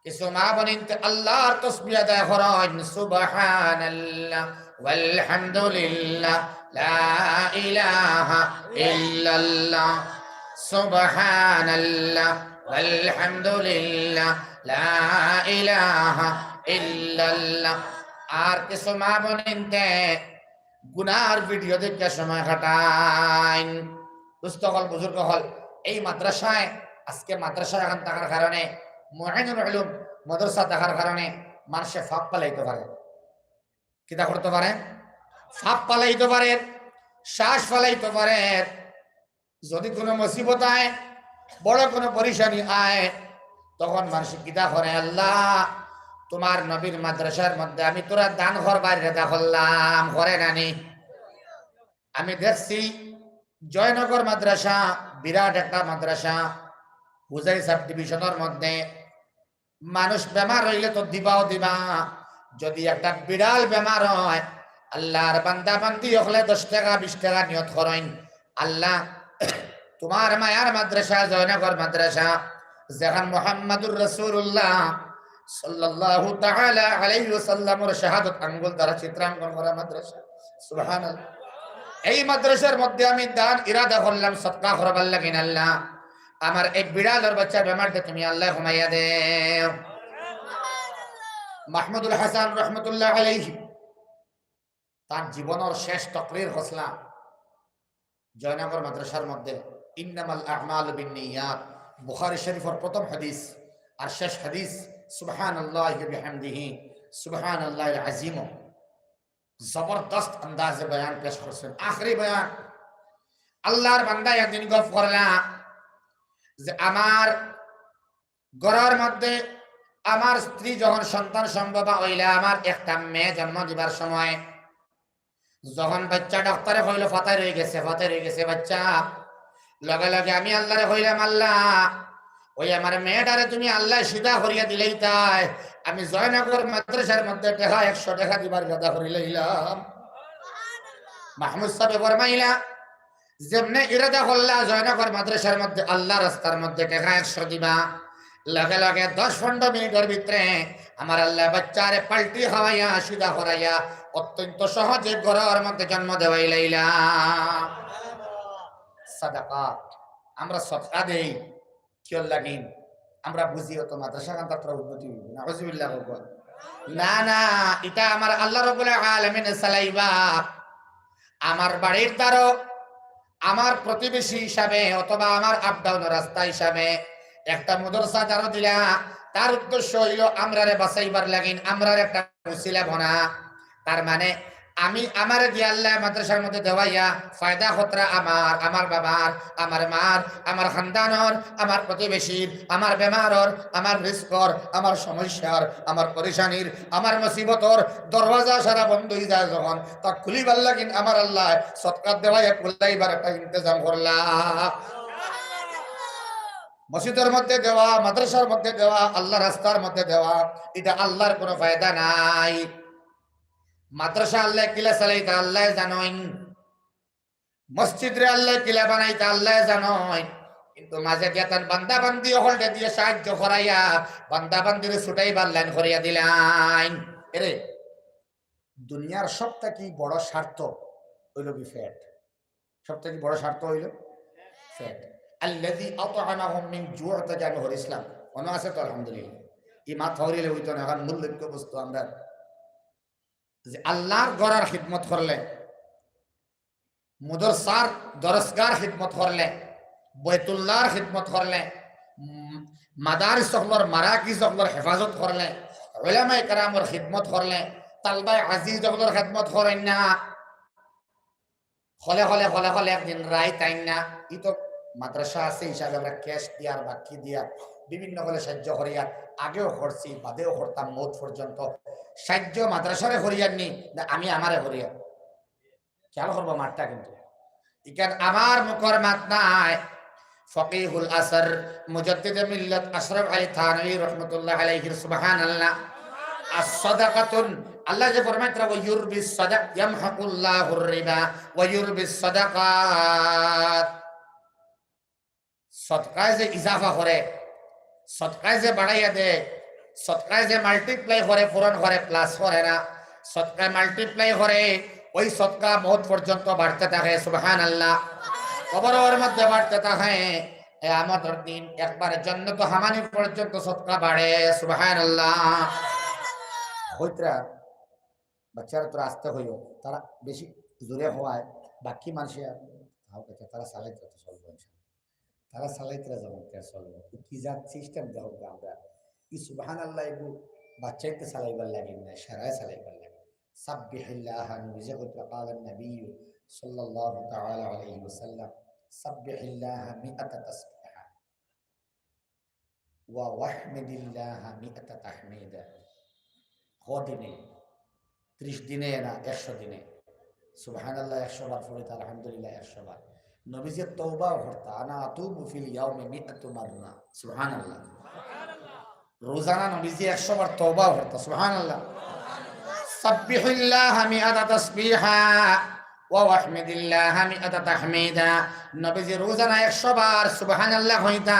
কিছু মা বোনেন যে আল্লাহর তাসবিহ আদায় করেন, সুবহানাল্লাহ ওয়ালহামদুলিল্লাহ লা ইলাহা ইল্লাল্লাহ, সুবহানাল্লাহ ওয়ালহামদুলিল্লাহ লা ইলাহা ইল্লাল্লাহ। আর কিছু মা বোনেনতে গুনার ভিডিও দেখে সময় কাটায়। দুস্থ হল, বুজুর্গ হল, এই মাদ্রাসায় আজকে মাদ্রাসা এখন থাকার কারণে, মুঈনুল উলুম মাদ্রাসা থাকার কারণে মানুষে ফাপ পালাইতে পারে, কিতা করতে পারে, ফাপ পালাইতে পারে, শ্বাস পালাইতে পারে। যদি কোনো মুসিবত আয়, বড় কোনো পরিশানি আয়, তখন মানুষ কিতা করে, আল্লাহ তোমার নবীর মাদ্রাসার মধ্যে আমি তোরা দান করবার রেদা করলাম, করে নানি। আমি দেখছি জয়নগর মাদ্রাসা বিরাট একটা মাদ্রাসা, হুজাই সাব ডিভিশনের মধ্যে মানুষ বেমার হইলে তো দিবাও দিবা, যদি একটা বিড়াল বেমার হয়, আল্লাহর বান্দা বান্দি হলে 10 টাকা 20 টাকা নিয়ত করেন, আল্লাহ তোমার মায়ার মাদ্রাসা জয়নগর মাদ্রাসা, যেখান মুহাম্মাদুর রাসূলুল্লাহ সাল্লাল্লাহু তাআলা আলাইহি ওয়াসাল্লামের শাহাদাত আঙ্গুল দ্বারা চিত্রাঙ্কন করা মাদ্রাসা। সুবহানাল্লাহ। এই মাদ্রাসার মধ্যে আমি দান ইরাদা করলাম সদকা করবার লাগি। আল্লাহ আমার এক বিড়ালের বাচ্চা বেমারটা তুমি আল্লাহ ঘুমাইয়া দেও। মাহমুদুল হাসান রহমতুল্লাহ আলাইহি তার জীবনের শেষ তকরির হসলা জয়নগর মাদ্রাসার মধ্যে, ইন্নামাল আ'মালু বিন্নিয়াত, বুখারী শরীফের প্রথম হাদিস আর শেষ হাদিস, সুবহানাল্লাহি বিহামদিহি সুবহানাল্লাহিল আযীম। জবরদস্ত আন্দাজে বয়ান পেশ করছেন। আখরি বয়ান, আল্লাহর বান্দা একদিন গফ করলা যে আমার ঘরের মধ্যে আমার স্ত্রী যখন সন্তান সম্ভব হইলা, আমার একটা মেয়ে জন্ম দিবার সময় যখন বাচ্চা ডাক্তারে হইল ফাতাই রয়ে গেছে বাচ্চা, লগে লগে আমি আল্লাহরে হইলাম, আল্লাহ ওই আমার মেয়েটারে তুমি আল্লাহ সিধা করিয়া দিলেই তাই আমি জয়নগর মাদ্রাসার মধ্যে টাকা 100 টাকা দিবার কথা করি লইলাম। মাহমুদ সাহেব ফরমাইলা যেমনে ইরাদা করলা জয়নগর মাদ্রাসার মধ্যে আল্লাহ রাস্তার মধ্যে টাকা 100 দিবা, লগে লগে 10-15 মিনিটের ভিতরে আমার আল্লাহ বাচ্চারে পাল্টি হওয়াইয়া সিধা করাইয়া অত্যন্ত সহজে ঘরের মধ্যে জন্ম দেওয়াই লাইলা। সাদাকা, আমরা সদকা দেই কিয় লাগিন? আমরা বুঝিও তো মাদ্রাসা কান্তার উন্নতি হইব না। নাউযুবিল্লাহ। না না, এটা আমার আল্লাহ রাব্বুল আলামিন চালাইবা। আমার বাড়ির দ্বারো আমার প্রতিবেশী হিসাবে অথবা আমার আপ ডাউন রাস্তা হিসাবে একটা মাদ্রাসা দ্বারো দিলা, তার উদ্দেশ্য হইল আমরারে বাঁচাইবার লাগিন, আমরার একটা ওসিলা বনা। তার মানে আমি আমার দিয়ে আল্লাহ মাদ্রাসার মধ্যে দেওয়াইয়া ফায়দা খতরা আমার, আমার বাবার, আমার মার, আমার খানদানর, আমার প্রতিবেশীর, আমার বেমারর, আমার রিস্কর, আমার সমস্যার, আমার পরেশানির, আমার মুসিবতর দরওয়াজা সারা বন্ধ হয়ে যায় যখন তা খুলিবার লাগিন আমার আল্লাহ সৎকার দেওয়াইয়া খুলাইবার একটা ইন্তজাম করলাম। মসজিদের মধ্যে দেওয়া, মাদ্রাসার মধ্যে দেওয়া, আল্লাহ রাস্তার মধ্যে দেওয়া, এটা আল্লাহর কোনো ফায়দা নাই। মাদ্রাসা আল্লাহ কিলা চালাইতা আল্লাহ জানোই, মসজিদ রে আল্লাহ কিলা বানাইতা আল্লাহ জানোই, কিন্তু মাঝে গিয়া তার বান্দা বান্দি হলটা দিয়ে সাহায্য করাইয়া বান্দা বান্দিরে ছুটাইবার লাইন করিয়া দিলাইন। এরে দুনিয়ার সবথেকে বড় স্বার্থ হইল কি? ফ্যাট। সবথেকে বড় স্বার্থ হইল ফ্যাট। আল্লাযী আত'আমাহুম মিন জু'আ তাজানুহুল ইসলাম। মনে আছে তো? আলহামদুলিল্লাহ। এই মাথা হরিলে হইতো না। এখন মূল লক্ষ্য বস্তু আমরা যে আল্লাহর গড়ার খিদমত করলে, মুদরসার দরসগার খিদমত করলে, বৈতুল্লাহর খিদমত করলে, মাদারিস সকলের মারাকিজ সকলের হেফাজত করলে, উলামায়ে কেরামের খিদমত করলে, তালবায়ে আজিজ সকলের খিদমত করেন না, হলে হলে হলে হলে একদিন রায় তাই না। ই তো মাদ্রাসা আছে হিসাবে আমরা ক্যাশ দিয়ার বাকি দিয়ার বিভিন্ন হলে সাহায্য করিয়ার আগেও করছি, বাদেও করতাম মৌত পর্যন্ত। সাহায্য মাদ্রাসারে করিয়ারনি না আমি আমারে করিয়ার খেয়াল করবো মাঠটা। কিন্তু ইকান আমার মুখর মাত নাই। ফকিহুল আসর মুজাদ্দিদ মিল্লাত আশরাফ আলী থানভী রাহমাতুল্লাহ আলাইহি সুবহানাল্লাহ। as-sadaqatun, আল্লাহ যে ফরমায় ওয়া ইউরবিস সাদাক ইয়ামহাকুল্লাহুর রিবা ওয়া ইউরবিস সাদাকাত। সদকায় যে ইজাফা করে, সদকায় যে বাড়াইয়া দেয়, সদকায় যে মাল্টিপ্লাই করে, পূরণ করে, প্লাস করে না, সদকায় মাল্টিপ্লাই করে, ওই সদকা মওত পর্যন্ত বাড়তে থাকে। সুবহানাল্লাহ। কবরের মধ্যে বাড়তে থাকে। কিয়ামতের দিন একবারে জান্নাত হামানি পর্যন্ত সদকা বাড়ে। সুবহানাল্লাহ। হইতরা বাচ্চারা তো আসতে হইও, তারা বেশি জোরে হওয়ায় বাকি মানুষের তারা চালাইতে চলবে, তারা চালাইতে যেমন চলবে কি যা সিস্টেম দেখো আমরা ই সুবহানাল্লাহ এগু বাচ্চাইতে চালাইবার লাগে না, সারায় চালাইবার লাগে। সাব্বিহিল্লাহ নবীজি কইতে قال النبي صلى الله تعالى عليه وسلم سبح الله 100 تسبيحا واحمد الله 100 تحميدا। দিনে 30 দিনে না 100 দিনে সুবহানাল্লাহ 100 বার পড়িতে, আলহামদুলিল্লাহ 100 বার। নবীজি তওবা করতা, আনা আতুবু ফিল ইয়াউমি 100 মাররা। সুবহানাল্লাহ। রোজানা নবীজি 100 বার তওবা করতা। সুবহানাল্লাহ। সাব্বিহিল্লাহ 100 তাসবিহা ওয়া ওয়াহমিদিল্লাহ মিআতা তাহমিদা। নবীজি রোজানা 100 বার সুবহানাল্লাহ হইতা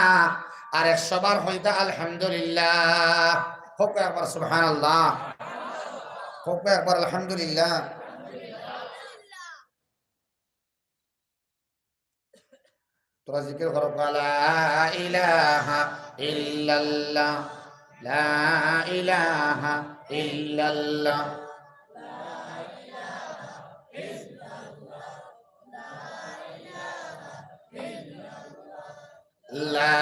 আর 100 বার হইতা আলহামদুলিল্লাহ। হোক একবার সুবহানাল্লাহ, হোক একবার আলহামদুলিল্লাহ। তোরা জিকির করো, লা ইলাহা ইল্লাল্লাহ, লা ইলাহা ইল্লাল্লাহ। লা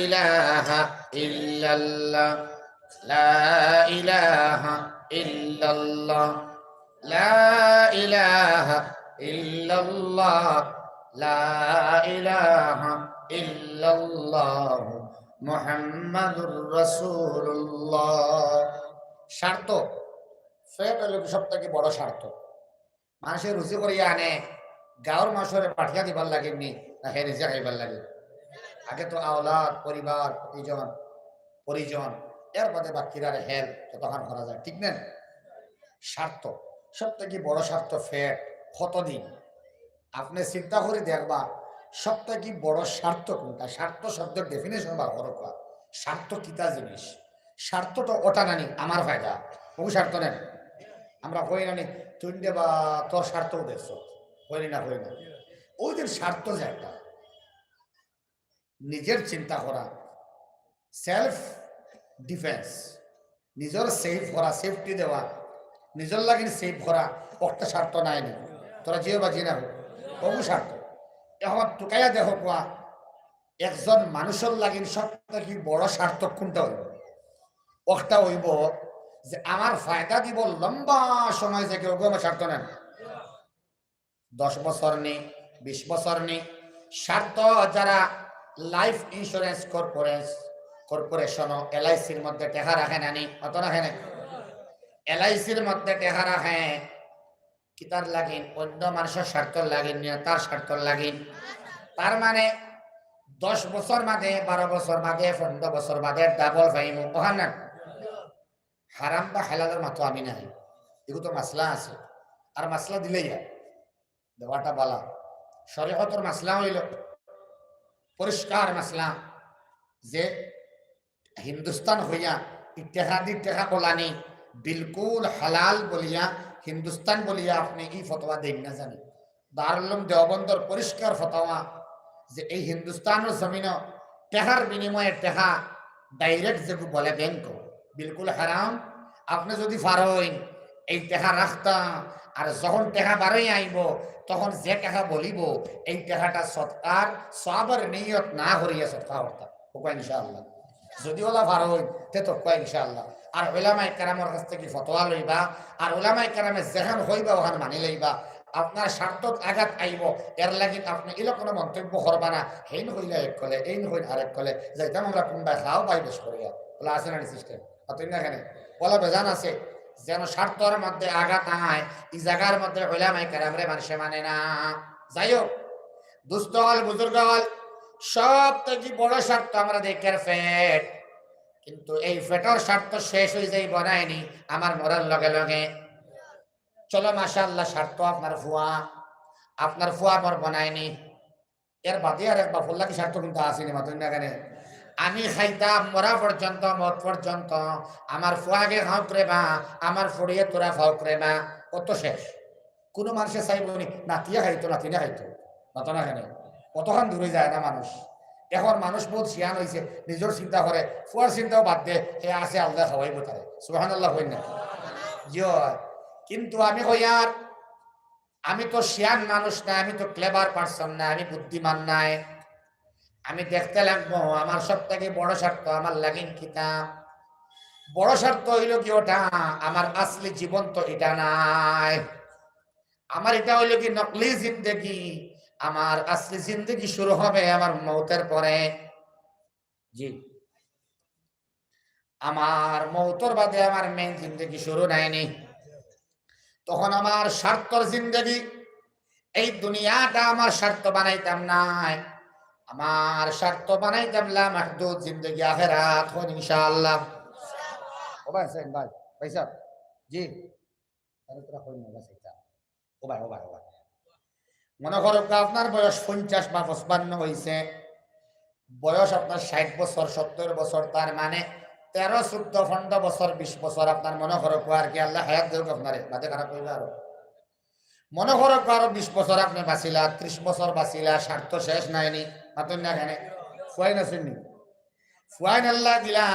ইলাহা ইল্লাল্লাহ, লা ইলাহা ইল্লাল্লাহ, লা ইলাহা ইল্লাল্লাহ, লা ইলাহা ইল্লাল্লাহ মুহাম্মাদুর রাসূলুল্লাহ। স্বার্থ ফেট হলো সব থেকে বড় স্বার্থ। মানুষের রুচি করিয়া আনে, গাঁৱৰ মাছরে পাঠিয়া দিবার লাগেনি না হে নিজে খাইবার লাগে? আগে তো আওলাদ, পরিবার, পরিজন এর বাদে বাকিরার হেল যতক্ষণ করা যায়, ঠিক না? স্বার্থ সব থেকে বড় স্বার্থ ফেট। কতদিন আপনি চিন্তা করে দেখবা সব থেকে বড় স্বার্থ কোনটা? স্বার্থ শব্দের ডেফিনেশন বার করো। স্বার্থ কিতা জিনিস? স্বার্থ তো ওটা নানি আমার ফায়দা, বহু স্বার্থ নেন। আমরা হই নানি তুই বা তোর স্বার্থ দেখছো, হইনি না হই না। ওই যে স্বার্থ যে একটা নিজের চিন্তা করা, সেলফ ডিফেন্স, নিজের সেফ করা, সেফটি দেওয়া, নিজের লাগি সেফ করা, একটা স্বার্থ নাই নি। তোরা জিও বা জি না হোক, বহু স্বার্থ। এখন টুকাইয়া দেহ কোয়া একজন মানুষের লাগিন সব থেকে বড় স্বার্থ কোনটা হইব? একটা হইব যে আমার ফায়দা দিব লম্বা সময় থেকে, ওগো আমার স্বার্থ নেন। 10 বছর নেই, 20 বছর নেই। স্বার্থ যারা লাইফ ইন্স্যুরেন্স কর্পোরেশন LICর মধ্যে টেকা রাখে নানি, অত রাখে না? LICর মধ্যে টেকা রাখে কিতার লাগিন? অন্য মানুষের স্বার্থ লাগিন, তার স্বার্থ লাগিন। তার মানে 10 বছর বাদে, 12 বছর বাদে, 15 বছর বাদে ডাবল ফাইম ওখান না। হারাম বা হালালের মাতো আমি নাই, এগুলো তো মাসলা আছে। আর মাসলা দিলেই দেওয়াটা বলা শরীয়তের মাসলা হইল পরিষ্কার মাসলা যে হিন্দুস্তান হইয়া ইত্তেহাদি টেকা বলানি বিলকুল হালাল বলিয়া হিন্দুস্তান বলিয়া আপনি এই ফতোয়া দেন না জানি। দারুল উলুম দেওবন্দর পরিষ্কার ফতোয়া যে এই হিন্দুস্তানের জমিন টেকার বিনিময়ে টেকা ডাইরেক্ট যে বলে ব্যাংক বিলকুল হারাম। আপনি যদি পারেন এই টেকা রাখতা, আর যখন টেকা বারোই আইব তখন যে টেকা বলিব এই টেকাটা সৎকার সবার নিয়ত না করিয়া সৎকার করতা ওকা ইনশাআল্লাহ। যদি ওলা পারেন তে তো কয় ইনশাআল্লাহ। আর ওলামাই কেরামের কাছ থেকে ফতোয়া লইবা, আর ওলামাই কেরামে যেখান হইবা ওখান মানি লইবা। আপনার স্বার্থত আঘাত আইব, এর লাগি আপনি এলো কোনো মন্তব্য করবা না। হেইন হইলে এক কলে, এইন হইল আরেক কলে, যাইতাম আমরা কোনবাই খাও পাই বেশ করিয়া ওলা আছে না সিস্টেম? অতই না এখানে ওলা বেজান আছে যেন স্বার্থর মধ্যে আঘাত আয়, এই জায়গার মধ্যে ওলামাই কেরামরে মানুষে মানে না। যাই হোক, দুস্থ হল বুজুর্গ হল সব থেকে বড় স্বার্থ আমরা দেখে ফেট। কিন্তু এই ফেটর স্বার্থ শেষ হয়ে যাই বনায়নি আমার মরার লগে লগে। চলো মাশাআল্লাহ স্বার্থ আপনার ফুয়া মর বনায়নি, এর বাদে আর একবার ফুল্লা কি স্বার্থ কিন্তু আসেনি মাতুন না কেন? আমি খাইতাম মরা পর্যন্ত, মত পর্যন্ত আমার ফুয়াকে খাও করে বা আমার ফুড়িয়ে তোরা খাও করে বা কত শেষ। কোনো মানুষের চাইবনি নাতিয়া খাইতো নাতিনা খাইতো নত না কেন? কতক্ষণ দূরে যায় না মানুষ। এখন মানুষ বহুত শিয়ান হয়েছে, নিজের চিন্তা করে, ফুয়ার চিন্তাও বাদ দে, হে আছে আল্লাহ খাওয়াইব তারে। সুবহানাল্লাহ হই না? জয়। কিন্তু আমি কই আর আমি তো শিয়ান মানুষ না, আমি তো ক্লেভার পারসন না, আমি বুদ্ধিমান নাই। আমি দেখতে লাগবো আমার সব থেকে বড় স্বার্থ আমার লাগিন কিতা। বড় স্বার্থ হইল কি ওটা আমার আসলি জীবন তো এটা নাই। আমার এটা হইল কি নকলি জিন্দেগি। আমার আসলি জিন্দেগি শুরু হবে আমার মৌতের পরে। জি, আমার মৌতর বাদে আমার মেন জিন্দেগি শুরু নাইনি। তখন আমার স্বার্থর জিন্দেগি, এই দুনিয়াটা আমার স্বার্থ বানাইতাম নাই। আমার স্বার্থ বানাইতাম লা মাহদুদ জিন্দেগি আখিরাত হন ইনশাআল্লাহ। ও ভাই সেন ভাই ভাই সাহেব জি আরে তোরা কই না ভাই ও ভাই মনে করো আপনার বয়স 50 বা 55 হয়েছে, বয়স আপনার 60 বছর 70 বছর, তার মানে 13, 14, 15 বছর 20 বছর আপনার মনে করো আর কি আল্লাহ হায়াত দেব আপনারে, বাদে খারাপ হইবে। আরো মনে করো আরো 20 বছর আপনি বাঁচিলা, 30 বছর বাঁচিলা, স্বার্থ শেষ নাইনি মাতন না কেন ফুয়াই না শুনি ফুয়াইন আল্লাহ দিলা,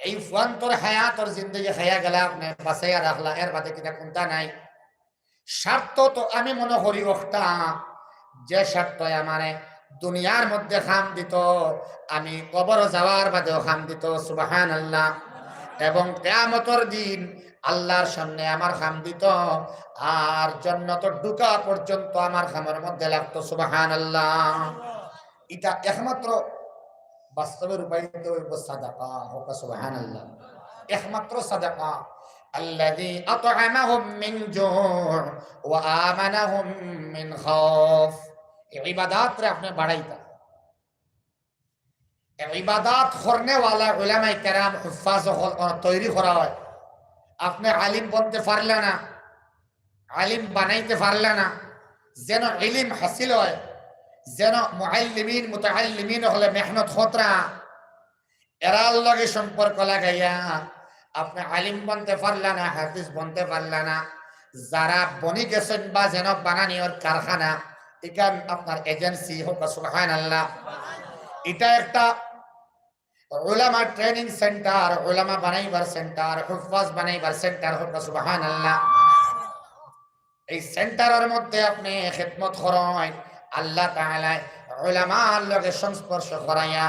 এই ফুয়ান তোর হায়াত তোর জিন্দগি খাইয়া গেলা, আপনি বাঁচাইয়া রাখলা, এর বাদে কিনা কোনটা নাই। স্বার্থ তো আমি মনে করি ওটা যে স্বার্থ আমারে দুনিয়ার মধ্যে খাম দিত, আমি কবর যাওয়ার বাদেও খাম দিত, সুবহানাল্লাহ। এবং কিয়ামতের দিন আল্লাহর সামনে আমার খাম দিত, আর জান্নাতে ঢোকা পর্যন্ত আমার খামের মধ্যে লাগতো, সুবহানাল্লাহ। এটা একমাত্র বাস্তবে রূপায়িত হইব সাদাকা, হোক সুবহানাল্লাহ। একমাত্র সাদাকা আল্লাযী আত'আমাহুম মিন জু' ওয়া আমানাহুম মিন খাউফ। এই ইবাদত রে আপনি বাড়াইতা, এই ইবাদত করনে ওয়ালা উলামায়ে কেরাম হুফাজ তৈরি করা হয়। আপনি আলিম বনতে পারলে না, আলিম বানাইতে পারলে না, যেন ইলম হাসিল হয়, যেন মুআল্লিমিন মুতাআল্লিমিন হলে মেহনত খতরা এরার লগে সম্পর্ক লাগাইয়া আপনি আলিম বনতে পারলা না, হাফিজ বনতে পারলা না, যারা বনি গেছেন বা যেন বানানিওর কারখানা, এখান আপনার এজেন্সি হোক, সুবহানাল্লাহ। এটা একটা উলামা ট্রেনিং সেন্টার, উলামা বানাইবার সেন্টার, হুফাজ বানাইবার সেন্টার হোক, সুবহানাল্লাহ। এই সেন্টারের মধ্যে আপনি খিদমত করেন, আল্লাহ তাআলা উলামার লগে সংস্পর্শ করাইয়া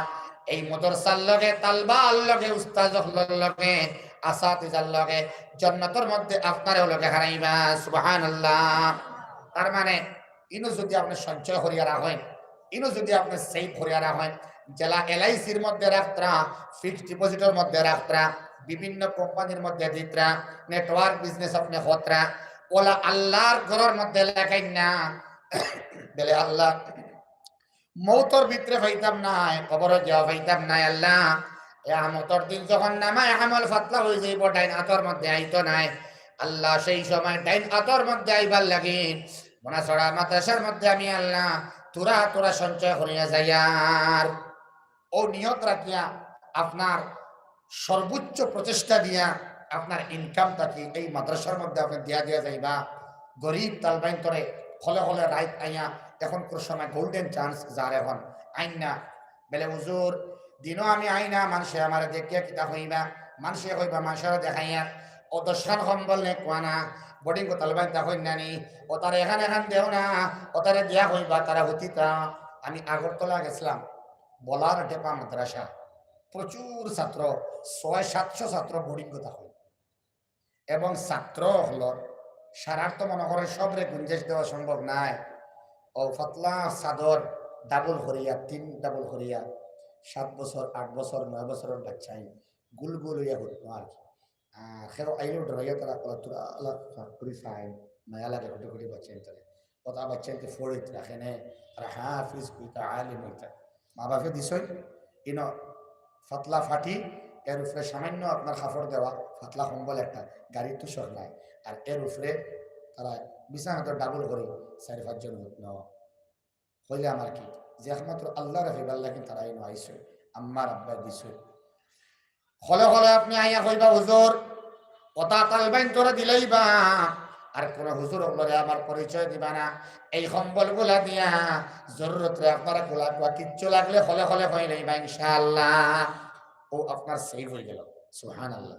এই মাদ্রাসার লগে তালবার লগে উস্তাদের লগে আসাতিজার লগে জান্নাতের মধ্যে আপনারও লগে হারাইবা, সুবহানাল্লাহ। তার মানে ইনো যদি আপনি সঞ্চয় করিয়া রাখেন, ইনো যদি আপনি সেভ করিয়া রাখেন, জেলা এলআইসির মধ্যে রাখতরা, ফিক্সড ডিপোজিটের মধ্যে রাখতরা, বিভিন্ন কোম্পানির মধ্যে দিতরা, নেটওয়ার্ক বিজনেস আপনি হতরা, ওলা আল্লাহর ঘরের মধ্যে লেখাই না বলে আল্লাহ মৌতর ভিতরে হইতাম নাই, কবর যাওয়া হইতাম নাই। আল্লাহ আমতর দিন যখন নামায় আমল ফাতলা হয়ে যাইব, ডাইন হাতর মধ্যে আইতো নাই। আল্লাহ সেই সময় ডাইন হাতর মধ্যে আইবার লাগি মনাছড়া মাদ্রাসার মধ্যে আমি আল্লাহ তোরা তোরা সঞ্চয় করিয়া যাইয়ার ও নিয়ত রাখিয়া আপনার সর্বোচ্চ প্রচেষ্টা দিয়া আপনার ইনকামটাকে এই মাদ্রাসার মধ্যে আপনি দিয়া দিয়া যাইবা। গরিব তালবাইন তরে হলে হলে রাইত আইয়া এখন কোন সময় গোল্ডেন চান্স যার এখন আইন না বেলে হুজুর দিনও আমি আইনা মানুষে আমার দেখিয়া কিতা হইবা, মানুষে হইবা মানুষের দেখাইয়া ও দশখান সম্বল নে কোয়া না বোর্ডিং কো তালবাইন তা হইন নানি ও তার এখান এখান দেও না, ও তারে দিয়া হইবা তারা হতিতা। আমি আগরতলা গেছিলাম, বলার টেপা মাদ্রাসা, প্রচুর ছাত্র, 600-700 ছাত্র বোর্ডিং কথা হল, এবং ছাত্র হল সারার তো মনে করে সবরে গুঞ্জেস দেওয়া সম্ভব নাই। ও ফতলা চাদর ডাবল করিয়া 3 ডাবল করিয়া 7 বছর 8 বছর 9 বছরের বাচ্চাই গুল গুল হইয়া হতো আর কি। খেলো আইলেও ডরাইয়া তারা তোরা আল্লাহ করি চাই মায়া লাগে ঘটে ঘটে বাচ্চা তারা কথা বাচ্চা ফোড়িত রাখে নে আর হাফিজ কইতা আলিম হইতা মা বাপে দিছই ইন ফাতলা ফাটি এর উপরে সামান্য আপনার কাপড় দেওয়া ফাতলা কম্বল একটা, গাড়ির তো সর নাই, আর এর উপরে তারা বিছানাতে ডাবল করে 4-5 জন নেওয়া হইলে আমার কি যে একমাত্র আল্লাহ রাখিব আল্লাহ কিন্তু তারা এনে আইসই আম্মার আব্বা দিছই হলে হলে আপনি আইয়া হইবা হুজুর কথা তালবাইন তোরা দিলেই বা আর কোন হুজুর বলে আমার পরিচয় দিবা না, এই কম্বল গুলা দিয়া জরুরত রে আপনারা গোলা গোয়া কিচ্ছু লাগলে হলে হলে হয়ে নেইবা ইনশাআল্লাহ। ও আপনার সেভ হয়ে গেল, সুবহানাল্লাহ।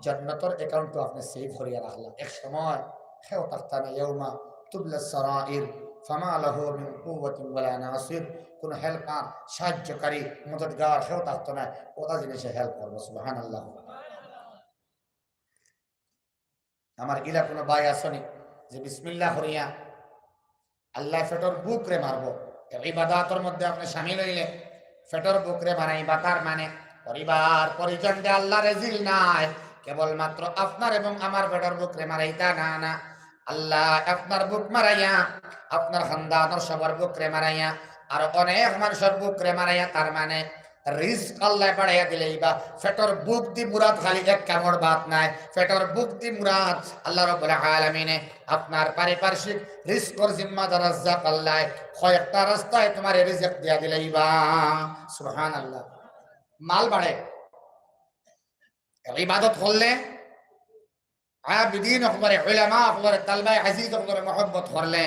জান্নাতের অ্যাকাউন্টও আপনি সেভ করিয়া রাখলা। এক সময় হেও তাক্তানা ইয়াউমা তুবলা সারাইর ফামা লাহু মিন কুওয়াতিন ওয়ালা নাসির, কোন হেল্পার সাহায্যকারী মদদগার হেও থাকতো না, ওটা জিনিসে হেল্প করবো, সুবহানাল্লাহ। আমার গিলা কোনো ভাই আসনি যে বিসমিল্লাহ করিয়া আল্লাহ ফেটর বুক রে মারবো, ইবাদতের মধ্যে আপনি শামিল হইলে ফেটর বুক রে মারাইবা, তার মানে পরিবার পরিজন যে আল্লাহ রেজিল নাই, কেবলমাত্র আপনার এবং আমার ফেটর বুক রে মারাইতা না না, আল্লাহ আপনার বুক মারাইয়া আপনার খানদানের সবার বুক রে মারাইয়া আর অনেক মানুষের বুক রে মারাইয়া, তার মানে রিস্ক আল্লাহ বাড়াইয়া দিলেই বা ফেটর বুক দি মুরাদ খালি এক কামড় ভাত নাই, ফেটর বুক দি মুরাদ আল্লাহ রাব্বুল আলামিনে আপনার পারিপার্শ্বিক রিস্কর জিম্মাদার রাজ্জাক আল্লাহ কয়েকটা রাস্তায় তোমার রিজিক দিয়া দিলেই বা সুবহানাল্লাহ। মাল বাড়ে, ইবাদত করলে আবিদিন হকবরে উলামা হকবরে তালবায়ে আজিজ হকবরে মহব্বত করলে,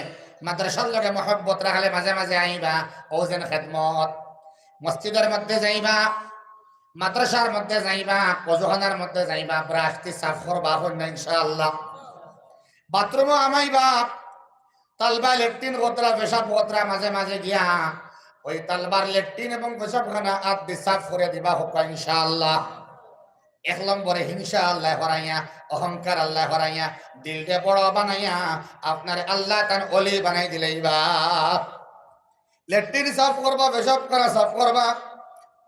মাদ্রাসার লগে মহব্বত রাখলে মাঝে মাঝে আইবা ওজেন খেদমত, মসজিদের মধ্যে যাইবা, মাদ্রাসার মধ্যে যাইবা, ওজুখানার মধ্যে যাইবা, ব্রাশটি সাফ করবা হইনা ইনশাআল্লাহ। বাথরুমও আমাইবা, তালবা লেট্রিন গোতরা পেশাব গোতরা মাঝে মাঝে গিয়া ওই তালবার লেট্রিন এবং পেশাবখানা আদি সাফ করে দিবা হোক ইনশাআল্লাহ। 1 নম্বরে হিংসা আল্লাহ হরাইয়া, অহংকার আল্লাহ হরাইয়া, দিলটা বড় বানাইয়া আপনার আল্লাহ তান ওলি বানাই দিলেই বা লেট্রিন সাফ করবা, পেশাব করা সাফ করবা,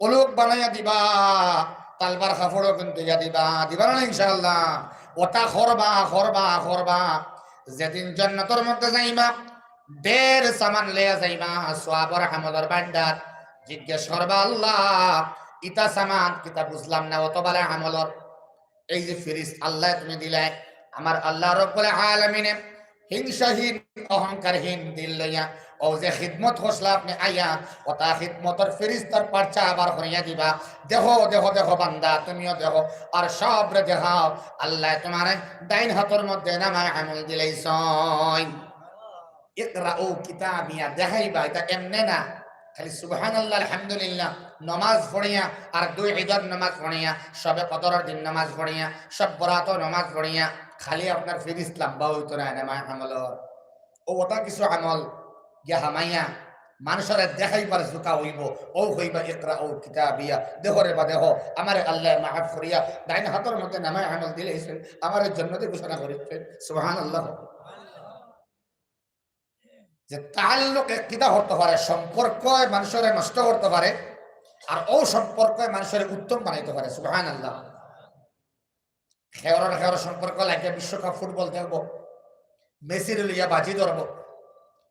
ওলুক বানাইয়া দিবা, তালবার কাপড়ও কিন্তু দিবা দিবা না ইনশাআল্লাহ। ওটা করবা করবা করবা, যেদিন জান্নাতের মধ্যে যাইবা ঢের সামান লইয়া যাইবা, সওয়াবের আমলের ভান্ডার। জিজ্ঞেস করবা আল্লাহ ইতা সামান কিতা বুঝলাম না, অত বলে আমলর এই যে ফিরিস আল্লাহ তুমি দিলে, আমার আল্লাহ রব্বুল আলামিনে হিংসাহীন অহংকারহীন দিল লইয়া ও যে খিদমত হসলা আপনি আইয়া ওটা খিদমতর ফেরিস্তার পার্চা আবার করিয়া দিবা। দেখো দেখো দেখো বান্দা তুমিও দেখো আর সব রে দেখাও আল্লাহ তোমার ডাইন হাতের মধ্যে নামায় আমল দিলেইছ। ইকরাউ কিতাবিয়া দেখাইবা, এটা এমনে না খালি সুবহানাল্লাহ আলহামদুলিল্লাহ নমাজ পড়িয়া আর 2 ঈদের নামাজ পড়িয়া, সবে কদরের দিন নামাজ পড়িয়া, সব বরাতও নামাজ পড়িয়া খালি আপনার ফিরিস লাম্বা হইতো না নামায় আমলর। ওটা কিছু আমল গিয়া হামাইয়া মানুষের দেখাইবার জোকা হইব, ও হইবা ইকরাউ কিতাবিয়া দেহরে বা দেহ আমার আল্লাহ মাফ করিয়া ডাইন হাতের মধ্যে নামায় আমল দিলেছেন, আমার জন্নতে ঘোষণা করেছেন সুবহানাল্লাহ। যে তাল্লুক কিতা হতে পারে, সম্পর্ক মানুষের নষ্ট করতে পারে আর ও সম্পর্ক মানুষের উত্তম বানাইতে পারে সুবহানাল্লাহ। খেওয়ার খেওয়ার সম্পর্ক লাগে, বিশ্বকাপ ফুটবল দেখবো, মেসির লইয়া বাজি ধরবো,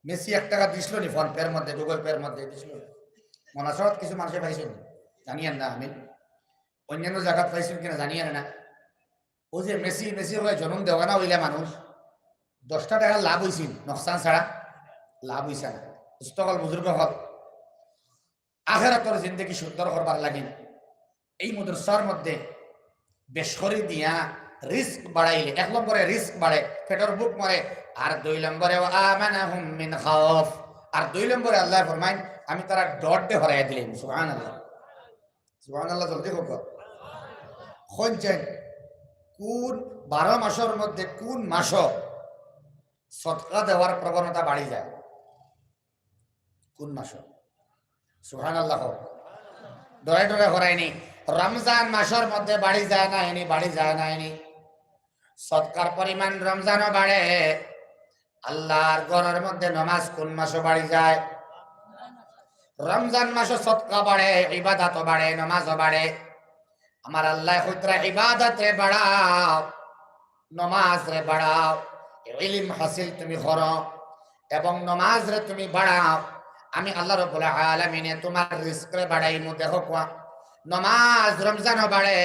মেসি 1 টাকা দিছিল নি ফোন পের মধ্যে, গুগল পের মধ্যে দিছিল, মনাসরত কিছু মানুষে পাইছেন জানিয়েন না, আমি অন্যান্য জায়গা পাইছেন কিনা জানিয়েন না। ও যে মেসি মেসি হয়ে জন্ম দেওয়া না হইলে মানুষ 10টা টাকা লাভ হয়েছিল, নকশান ছাড়া লাভ হইছে না। সকল বুজুর্গ হল আখেরাতর জিন্দেগি সুন্দর করবার লাগিল এই মাদ্রাসার মধ্যে বেশ করে দিয়া রিস্ক বাড়াইলে, 1 নম্বরে রিস্ক বাড়ে, পেটের বুক মরে, আর 2 নম্বরে আমানাহুম মিন খাউফ, আর 2 নম্বরে আল্লাহ ফরমায় আমি তারা ডট দে হরাইয়া দিলাম সুবহানাল্লাহ। সুবহানাল্লাহ জলদি হোক। কোন 12 মাসের মধ্যে কোন মাস সদকা দেওয়ার প্রবণতা বাড়ি যায়? কোন মাস? সুবহানাল্লাহ। ডরে ডরে হরাইনি, রমজান মাসের মধ্যে বাড়ি যায় না এনি, বাড়ি যায় না এনি। সদকার পরিমাণ রমজানও বাড়ে, আল্লাহর ঘরের মধ্যে নামাজ কোন মাসে বাড়ি যায়? রমজান মাসে সদকা বাড়ে, ইবাদতও বাড়ে, নামাজও বাড়ে। আমার আল্লাহ কইতরা ইবাদত রে বাড়াও, নামাজ রে বাড়াও, ইলম হাসিল তুমি করো এবং নামাজ রে তুমি বাড়াও, আমি আল্লাহ রাব্বুল আলামিনে তোমার রিজক রে বাড়াইমু। দেখো কোয়া নামাজ রমজানও বাড়ে,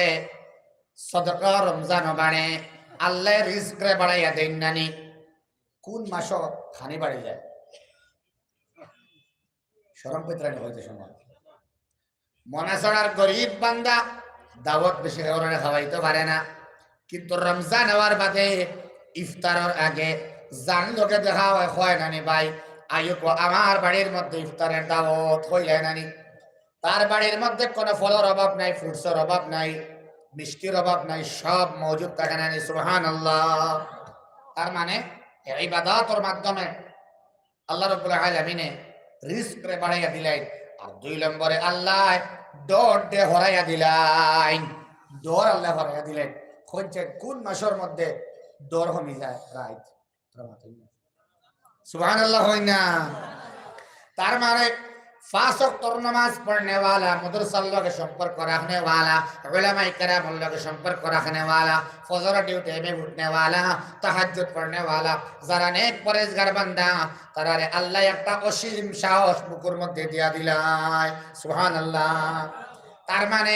সদকা রমজানও বাড়ে, আল্লাহ রিজক রে বাড়াইয়া দেন নানি। কোন মাস খানি বাড়ি যায়? শরম পেত্রানি হইতে সময় মনাসড়ার গরিব বান্দা দাওয়াত বেশি করে খাওয়াইতে পারে না, কিন্তু রমজান হওয়ার বাদে ইফতারের আগে জান লোকে দেখা হয় নানি ভাই আয়ুক আমার বাড়ির মধ্যে ইফতারের দাওয়াত হইলে নানি, তার বাড়ির মধ্যে কোনো ফলের অভাব নাই, ফ্রুটসের অভাব নাই, মিষ্টির অভাব নাই, সব মজুদ থাকে নানি সুবহানাল্লাহ। তার মানে ইবাদতের মাধ্যমে আল্লাহ রাব্বুল আলামিনে রিজক রে বাড়াইয়া দিলেন। আর 2 নম্বরে আল্লাহ ডর দে হরাইয়া দিলেন, ডর আল্লাহ হরাইয়া দিলেন। কোন মাসের মধ্যে ডর কমে যায়? রাইট সুবহানাল্লাহ হয় না? তার মানে 5 ওয়াক্ত নামাজ পড়নে वाला, মাদ্রাসার লগে সম্পর্ক রাখনে वाला, উলামায়ে কেরামের লগে সম্পর্ক রাখনে वाला, ফজর ডিউটি মে উঠনে वाला, তাহাজ্জুদ পড়নে वाला, যারা নেক পরেজগার বান্দা তারারে আল্লাহ একটা অসীম সাহস বুকুর মধ্যে দিয়া দিলায় সুবহানাল্লাহ। তার মানে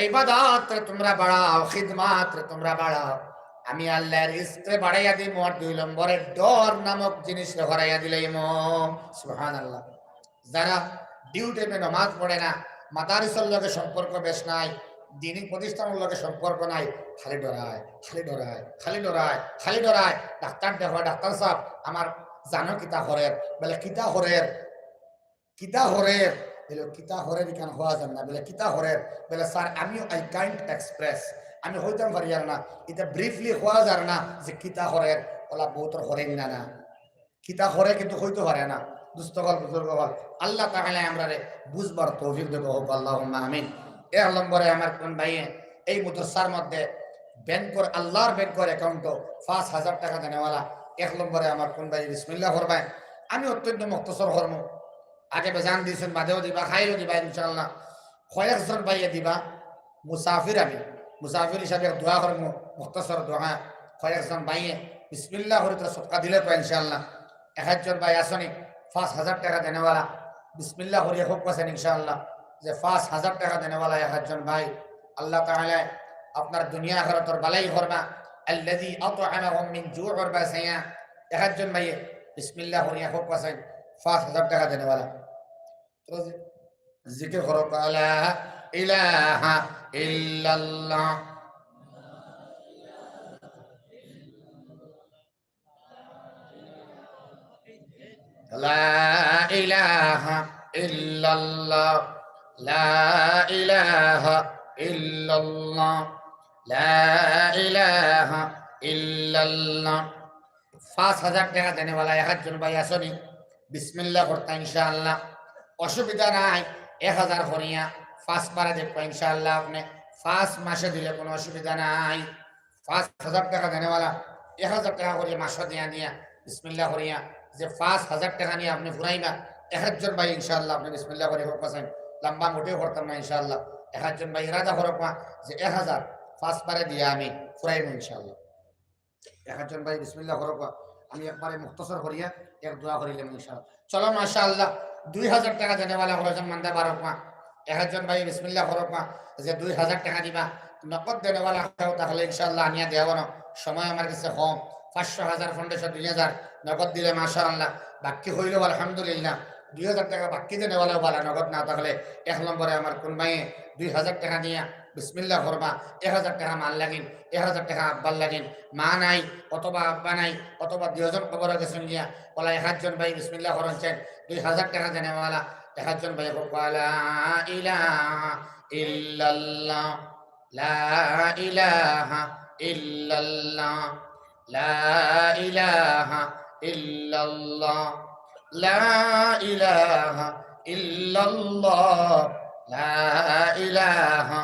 ইবাদত তোমরা বাড়াও, খিদমাত তোমরা বাড়াও, আমি আল্লাহর রিজকে বাড়াইয়া দিই। মোর 2 নম্বরে ডর নামক জিনিস হরাইয়া দিলাম। সুবহানাল্লাহ। যারা ডিউটিতে নামাজ পড়ে না, মাদারিসের লগে সম্পর্ক বেশ নাই, দিনী প্রতিষ্ঠানের লগে সম্পর্ক নাই, খালি ডরায়, খালি ডরায়, খালি ডরায়, খালি ডরায়। ডাক্তার দেখো, ডাক্তার সাহেব আমার জানো কিতা হরের, বলে কিতা হরের, কিতা হরের, বলে কিতা হরের এখানে হওয়া যান না, বলে কিতা হরের, বলে স্যার আমিও আই কাইন্ট এক্সপ্রেস, আমি হইতাম পারি আর না, এটা ব্রিফলি হওয়া যার না যে কিতা হরের, ওলা বহুতর হরেন না না কিতা হরে, কিন্তু হইতে পারে না। দুস্থকল বুজুর্গ হল, আল্লাহ তাআলা আমরা রে বুঝবার তৌফিক দেব, হোক আল্লাহুম্মা আমিন। এক নম্বরে আমার কোন ভাইয়ে এই মুদরসার মধ্যে ব্যাংকর আল্লাহর ব্যাংকর অ্যাকাউন্টও 5,000 টাকা দেনেওয়ালা। এক নম্বরে আমার কোন ভাই বিসমিল্লাহ করবেন। আমি অত্যন্ত মুক্তসর হরম, আগে বেজান দিয়েছেন, বাদেও দিবা, খাইও দিবা ইনশাআল্লাহ। কয়েকজন ভাইয়ে দিবা মুসাফির, আমি মুসাফির হিসাবে দোয়া করবো, মুক্তসর দোয়া। কয়েকজন ভাইয়ে বিসমিল্লাহ করে সৎকা দিলে তো ইনশাআল্লাহ। একজন ভাই আসনি 5,000 টাকা দেনেওয়ালা, বিসমিল্লাহ করিয়া খুব পাচ্ছেন ইনশাআল্লাহ, যে 5,000 টাকা দেনেওয়ালা একজন ভাই। আল্লাহ তাআলা আপনার দুনিয়া আখিরাতের বালাই করবা। আল্লাযী আত'আমাহুম মিন জু'র ওয়া সায়া। একজন ভাই বিসমিল্লাহ করিয়া খুব পাচ্ছেন 5,000 টাকা দেনেওয়ালা। তো জিকির করো, লা ইলাহা ইল্লাল্লাহ, লা ইলাহা ইল্লাল্লাহ, লা ইলাহা ইল্লাল্লাহ, লা ইলাহা ইল্লাল্লাহ। 5,000 টাকা দেনেওয়ালা একজন ভাই আসনি, বিসমিল্লাহ করতা ইনশাআল্লাহ। অসুবিধা নাই, 1,000 করিয়া 5 বারে দেখবো ইনশাআল্লাহ। আপনি 5 মাসে দিলে কোনো অসুবিধা নাই। 5,000 টাকা দেনেওয়ালা 1,000 টাকা করিয়া মাসে দিয়া দিয়া বিসমিল্লাহ করিয়া যে 5,000 টাকা নিয়ে আপনি ফুরাইবা। একজন ভাই ইনশাআল্লাহ আপনি বিসমিল্লাহ করে হোক পাচ্ছেন, লম্বা মোটেও করতাম না ইনশাআল্লাহ। একজন ভাই ইরাদা করো যে 1,000 5 বারে দিয়া আমি ফুরাইব ইনশাআল্লাহ। একজন ভাই বিসমিল্লাহ করো, আমি একবারে মুক্তসর করিয়া এক দোয়া করিলাম ইনশাআল্লাহ। চলো মাশাআল্লাহ। 2,000 টাকা দেনেওয়ালা হয়েছেন মান্দা 12 একজন ভাই বিসমিল্লাহ করো যে 2,000 টাকা দিবা। নগদ দেনেওয়ালা হও তাহলে ইনশাআল্লাহ আনিয়া দেওয়া না, সময় আমার কাছে কম। 500, 1000 ফাউন্ডেশন 2,000 নগদ দিলে মাশাআল্লাহ। বাকি হইলেও আলহামদুলিল্লাহ। 2,000 টাকা বাকি দেনেওয়ালাও বলা, নগদ না থাকলে। এক নম্বরে আমার কোন ভাইয়ে 2,000 টাকা দিয়া বিসমিল্লাহ করবা। 1,000 টাকা মাল লাগিন, 1,000 টাকা আব্বার লাগিন। মা নাই অথবা আব্বা নাই অথবা 2জন খবর গেছেন গিয়া, বলা একজন ভাই বিসমিল্লাহ করেছেন 2,000 টাকা দেনেওয়ালা। একজন ভাই লা ইলাহা ইল্লাল্লাহ, লা ইলাহা ইল্লাল্লাহ, লা ইলাহা ইল্লাল্লাহ, লা ইলাহা ইল্লাল্লাহ, লা ইলাহা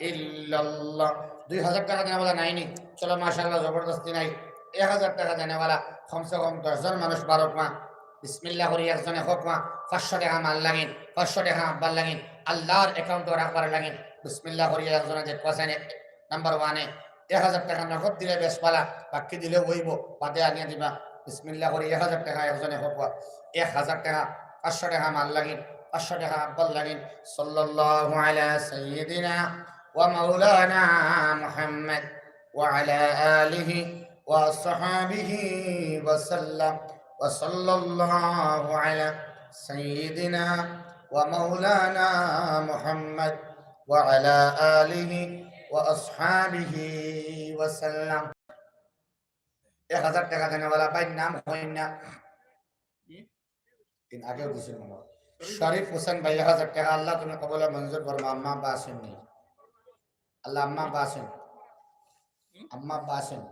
ইল্লাল্লাহ। 2,000 টাকা দেনেওয়ালা নাইনি, চলো মাশাআল্লাহ জবরদস্তি নাই। 1,000 টাকা দেনেওয়ালা কমসে কম 10 জন মানুষ 12 বিসমিল্লাহ করি একজনে হোক 500 টাকা মাল লাগিন, 500 টাকা আব্বার লাগিন, আল্লাহর অ্যাকাউন্টে রাখবার লাগিন। বিসমিল্লাহ করি একজনে দেখছেন নাম্বার 1-এ 1,000 টাকা নগদ দিলে বেশ পালা, বাকি দিলে হইব, বাদে আনিয়া দিবা। বিসমিল্লাহ করি 1,000 টাকা একজনে হোক 1,000 টাকা, 500 টাকা মাল লাগিন, 500 টাকা আব্বার লাগিন। সাল্লাল্লাহু আলা সাইয়্যিদিনা ওয়া মাওলানা মুহাম্মদ ওয়া আলা আলিহি ওয়া আসহাবিহি ওয়া সাল্লাম। وصلى الله على سيدنا ومولانا محمد وعلى آله وأصحابه وسلم। 1,000 টাকা দেনেওয়ালা ভাই নাম হয় না, দিন আগেও দিয়েছিল শরীফ হোসেন ভাই 1,000 টাকা। আল্লাহ তুমি কবুল মঞ্জুর ফরমা। আম্মা বাসেন নেই, আল্লাহ আম্মা বাসেন, আম্মা বাসেন।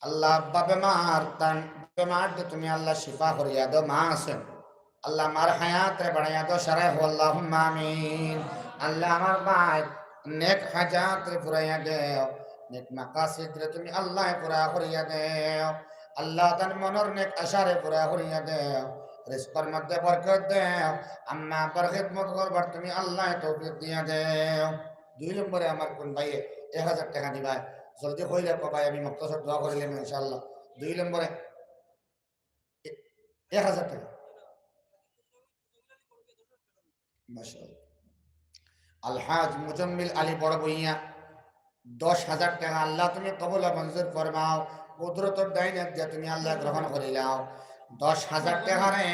আল্লাহ আব্বা বেমার, তান বেমার দে তুমি আল্লাহ শিফা করিয়া দো। মা আছেন, আল্লাহ আমার হায়াত রে বাড়াইয়া দো, সারাই হো আল্লাহুম্মা আমিন। আল্লাহ আমার ভাই নেক হাজাত রে পুরাইয়া দেও, নেক মাকাসিদ রে তুমি আল্লাহ পুরা করিয়া দেও। আল্লাহ তার মনের নেক আশা রে পুরা করিয়া দেও, রিজকের মধ্যে বরকত দেও। আম্মা আব্বার খিদমত করবার তুমি আল্লাহ তৌফিক দিয়া দেও। 2 নম্বরে আমার কোন ভাইয়ে 1,000 টাকা দিবা, জলদি হইলে ভাই আমি মুক্তসর দোয়া করিলাম ইনশাআল্লাহ। 2 নম্বরে 1,000 টাকা মাশাআল্লাহ। আলহাজ মুজম্মিল আলী বড় বইয়া 10,000 টাকা আল্লাহ তুমি কবুল মঞ্জুর ফরমাও। কুদরতর ডাইনাত দিয়া তুমি আল্লাহ গ্রহণ করিলাও। 10,000 টাকা রে,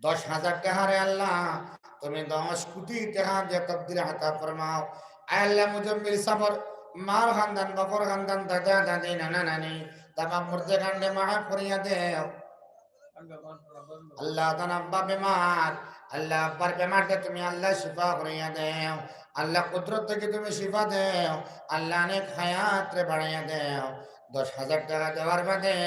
10,000 টাকা রে আল্লাহ তুমি 10 কোটি টাকা দিয়ে তকদির হাতা ফরমাও। আয় আল্লাহ মুজম্মিল সাবর মার খানদান, বাপর খানদান, দাদা দাদি, নানা নানি তামাম মুর্দে কান্ডে মাফ করিয়া দেও। আল্লাহ তান আব্বা বেমার, আল্লাহ আব্বার বেমারকে তুমি আল্লাহ শিফা করিয়া দেও। আল্লাহ কুদরত থেকে তুমি শিফা দেও। আল্লাহ অনেক হায়াত রে বাড়াইয়া দেও। 10,000 টাকা দেওয়ার বাদে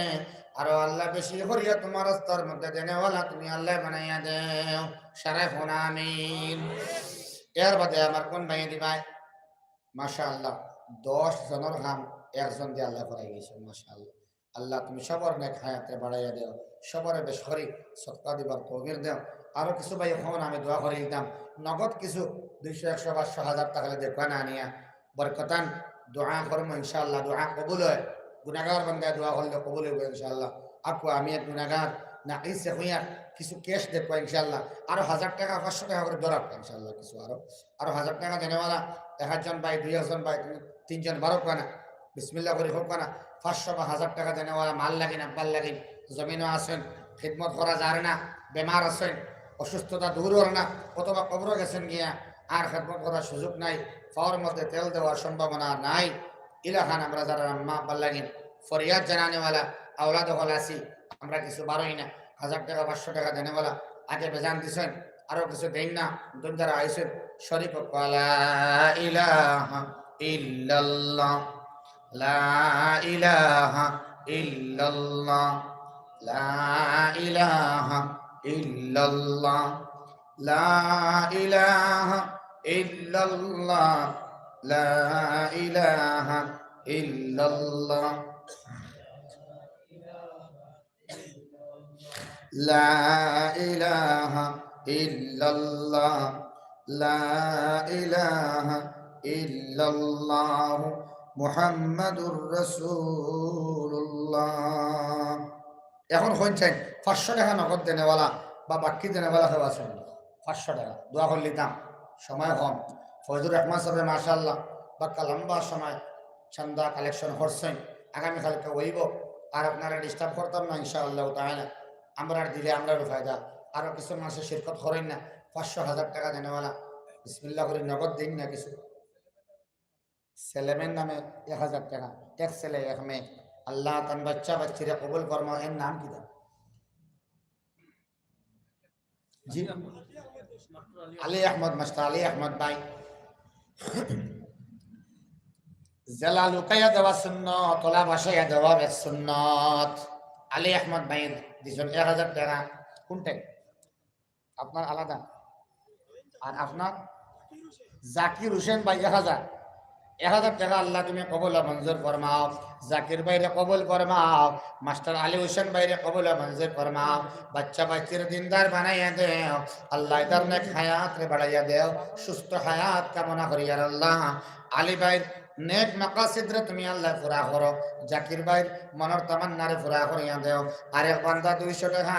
আরো আল্লাহ বেশি করিয়া তোমার রাস্তার মধ্যে দেনেওয়ালা তুমি আল্লাহ বানাইয়া দেও। সারা ফোন আমিন। এর বাদে আমার কোন ভাই দিবাই মাশাআল্লাহ 10 জনের হাম একজন দিয়ে আল্লাহ করাই গেছে মাশাআল্লাহ। আল্লাহ তুমি সবার নেক হায়াতে বাড়াইয়া দেও, সবার বেশ করি সৎকা দিবার তৌফিক দেও। আরো কিছু ভাই এখন আমি দোয়া করে দিতাম নগদ কিছু 200 100 500 1000 টাকা দেখবা না নিয়া বরকতান দোয়া করবো ইনশাআল্লাহ। দোয়া কবুল হয়, গুনাহগার বান্দা দোয়া করলে কবুল হবে ইনশাআল্লাহ। আপু আমি এক গুনাহগার না ইসে হইয়া কিছু ক্যাশ দেখবা ইনশাআল্লাহ। আরো 1000 টাকা 500 টাকা করে দরকার ইনশাআল্লাহ। কিছু আরো 1000 টাকা দেনেওয়ালা 1 ভাই 2 ভাই 3 বারো কানা বিসমিল্লাহ করে হোক না। 500 বা 1000 টাকা দেনেওয়ালা মাল লাগিন আব্বাল লাগিন জমিনও আছেন, খিদমত করা যায় না, বেমার আছেন, অসুস্থতা দূর হল না, অথবা কবর গেছেন গিয়া আর খেদমত করার সুযোগ নাই, পাওয়ার মধ্যে তেল দেওয়ার সম্ভাবনা নাই। ইলাহান আমরা যারা আম্মা আব্বাল লাগিন ফরিয়াদ জানানেওয়ালা আওলাদ হল আছি, আমরা কিছু বারোই না 1000 টাকা 500 টাকা দেনেওয়ালা আগে বেজান দিছেন, আরো কিছু দেন না দুন যারা আইসেন শরীফ লা ইলাহা ইল্লাল্লাহ লা ইলাহা ইল্লাল্লাহ লা ইলাহা ইল্লাল্লাহ লা ইলাহা ইল্লাল্লাহ লা ইলাহা ইল্লাল্লাহ লা ইলাহা ইল্লাল্লাহ লা ইলাহা ইল্লাল্লাহ মুহাম্মাদুর রাসূলুল্লাহ। এখন হইছেন 500 টাকা নগদ দেনেওয়ালা বা বাকি দেনেওয়ালা কেউ আছেন 500 টাকা দোয়া করে নিতাম, সময় কম। ফয়জুর রহমান সাহেব মাশাআল্লাহ বাক্কা লম্বা সময় চান্দা কালেকশন করছেন, আগামীকালকে হইব আর আপনারা ডিস্টার্ব করতাম না ইনশাআল্লাহ তাআলা। আমরা দিলে আমরারও ফায়দা, আরো কিছু মাসে শিরকত করেন না 500 1000 টাকা দেনেওয়ালা বিসমিল্লাহ করে নগদ দিন না। কিছু ছেলেমের নামে 1000 টাকা, এক ছেলে এক মেয়ে, আল্লাহ তান বাচ্চা বাচ্চিরা কবুল কর্ম। এর নাম কি দাম? জি আলী আহমদ মাস্টার আলী আহমদ ভাই জেলা লুকাইয়া দেওয়া সুন্নত, তোলা বাসাইয়া দেওয়া সুন্নত। আলী আহমদ ভাই দিছেন 1000 টাকা। কোনটাই আপনার আলাদা? আর আপনার জাকির হোসেন ভাই 1000 টাকা আল্লাহ তুমি কবুল মঞ্জুর ফরমাও। জাকির ভাইরে কবুল ফরমাও, মাস্টার আলী হোসেন ভাইরে কবুল মঞ্জুর ফরমাও। বাচ্চা বাচ্চির দিনদার বানাইয়া দেও আল্লাহ, এদের নেক হায়াত রে বাড়াইয়া দেও, সুস্থ হায়াত কামনা করি আর আল্লাহ। আলী ভাইর নেক মাকাসিদ রে তুমি আল্লাহ পুরা করো, জাকির ভাইর মনের তামান্না রে পুরা করিয়া দেও। আরেক বান্দা 200 টাকা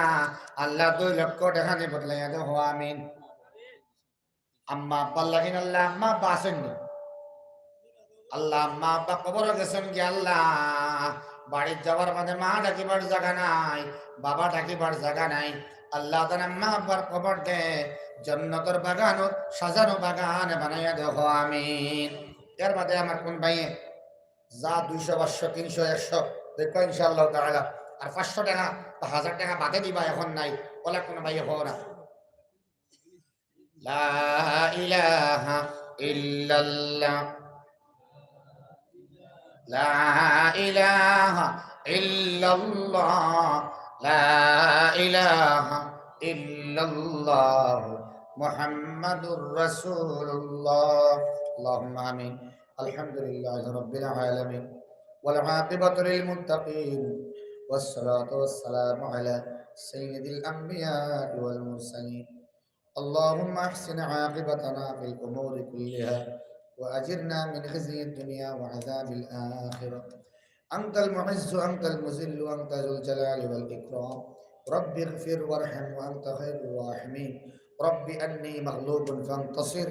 আল্লাহ 2 লক্ষ টাকা দিয়ে বদলাইয়া দেও। আমিন। আম্মা আব্বা লাগিন আল্লাহ আম্মা আব্বা আসেননি আল্লাহ, আম্মা আব্বা কবর গেছেন কি আল্লাহ, বাড়ির যাওয়ার মাঝে মা ডাকিবার জায়গা নাই, বাবা ডাকিবার জায়গা নাই। আল্লাহ তার আম্মা আব্বার কবর দে জান্নাতের বাগান সাজানো বাগান বানাইয়া দেও। আমিন। এর বাদে আমার কোন ভাইয়ে যা 200 500 300 100 দেখো ইনশাআল্লাহ তাআলা। আর 500 টাকা বা 1000 টাকা বাদে দিবা, এখন নাই ওলা কোন ভাইয়ে হো না। লা ইলাহা ইল্লাল্লাহ লা ইলাহা ইল্লাল্লাহ লা ইলাহা ইল্লাল্লাহ মুহাম্মাদুর রাসূলুল্লাহ। আল্লাহুম্মা আমিন। আলহামদুলিল্লাহি রাব্বিল আলামিন ওয়াল আকিবাতু লিল মুত্তাকিন ওয়াস সালাতু ওয়াস সালামু আলা সাইয়্যিদিল আমবিয়া ওয়াল মুরসালিন। اللهم احسن عاقبتنا في الامور كلها واجرنا من خزي الدنيا وعذاب الاخره. انت المعز انت المذل انت ذو الجلال والاكرام. رب اغفر وارحم وانت خير الراحمين. رب اني مغلوب فانتصر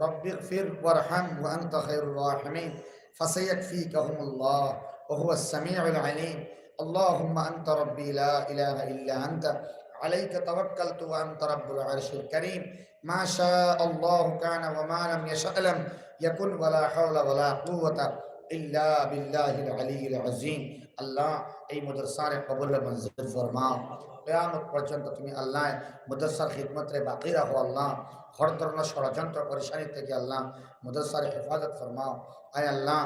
رب اغفر وارحم وأنت خير الراحمين فسيكفيكهم الله وهو السميع العليم اللهم أنت ربي لا إله إلا أنت عليك توكلت وأنت رب العرش الكريم ما شاء الله كان وما لم يشأ لم يكن ولا حول ولا قوة إلا بالله العلي العظيم الله এই মুদরসার কবুল মঞ্জুর ফরমাও কিয়ামত পর্যন্ত তুমি আল্লাহ মুদরসার খিদমতে বাকি রাখো আল্লাহ হর ধরনের ষড়যন্ত্র পরেশানি থেকে আল্লাহ মুদরসার হেফাজত ফরমাও আয় আল্লাহ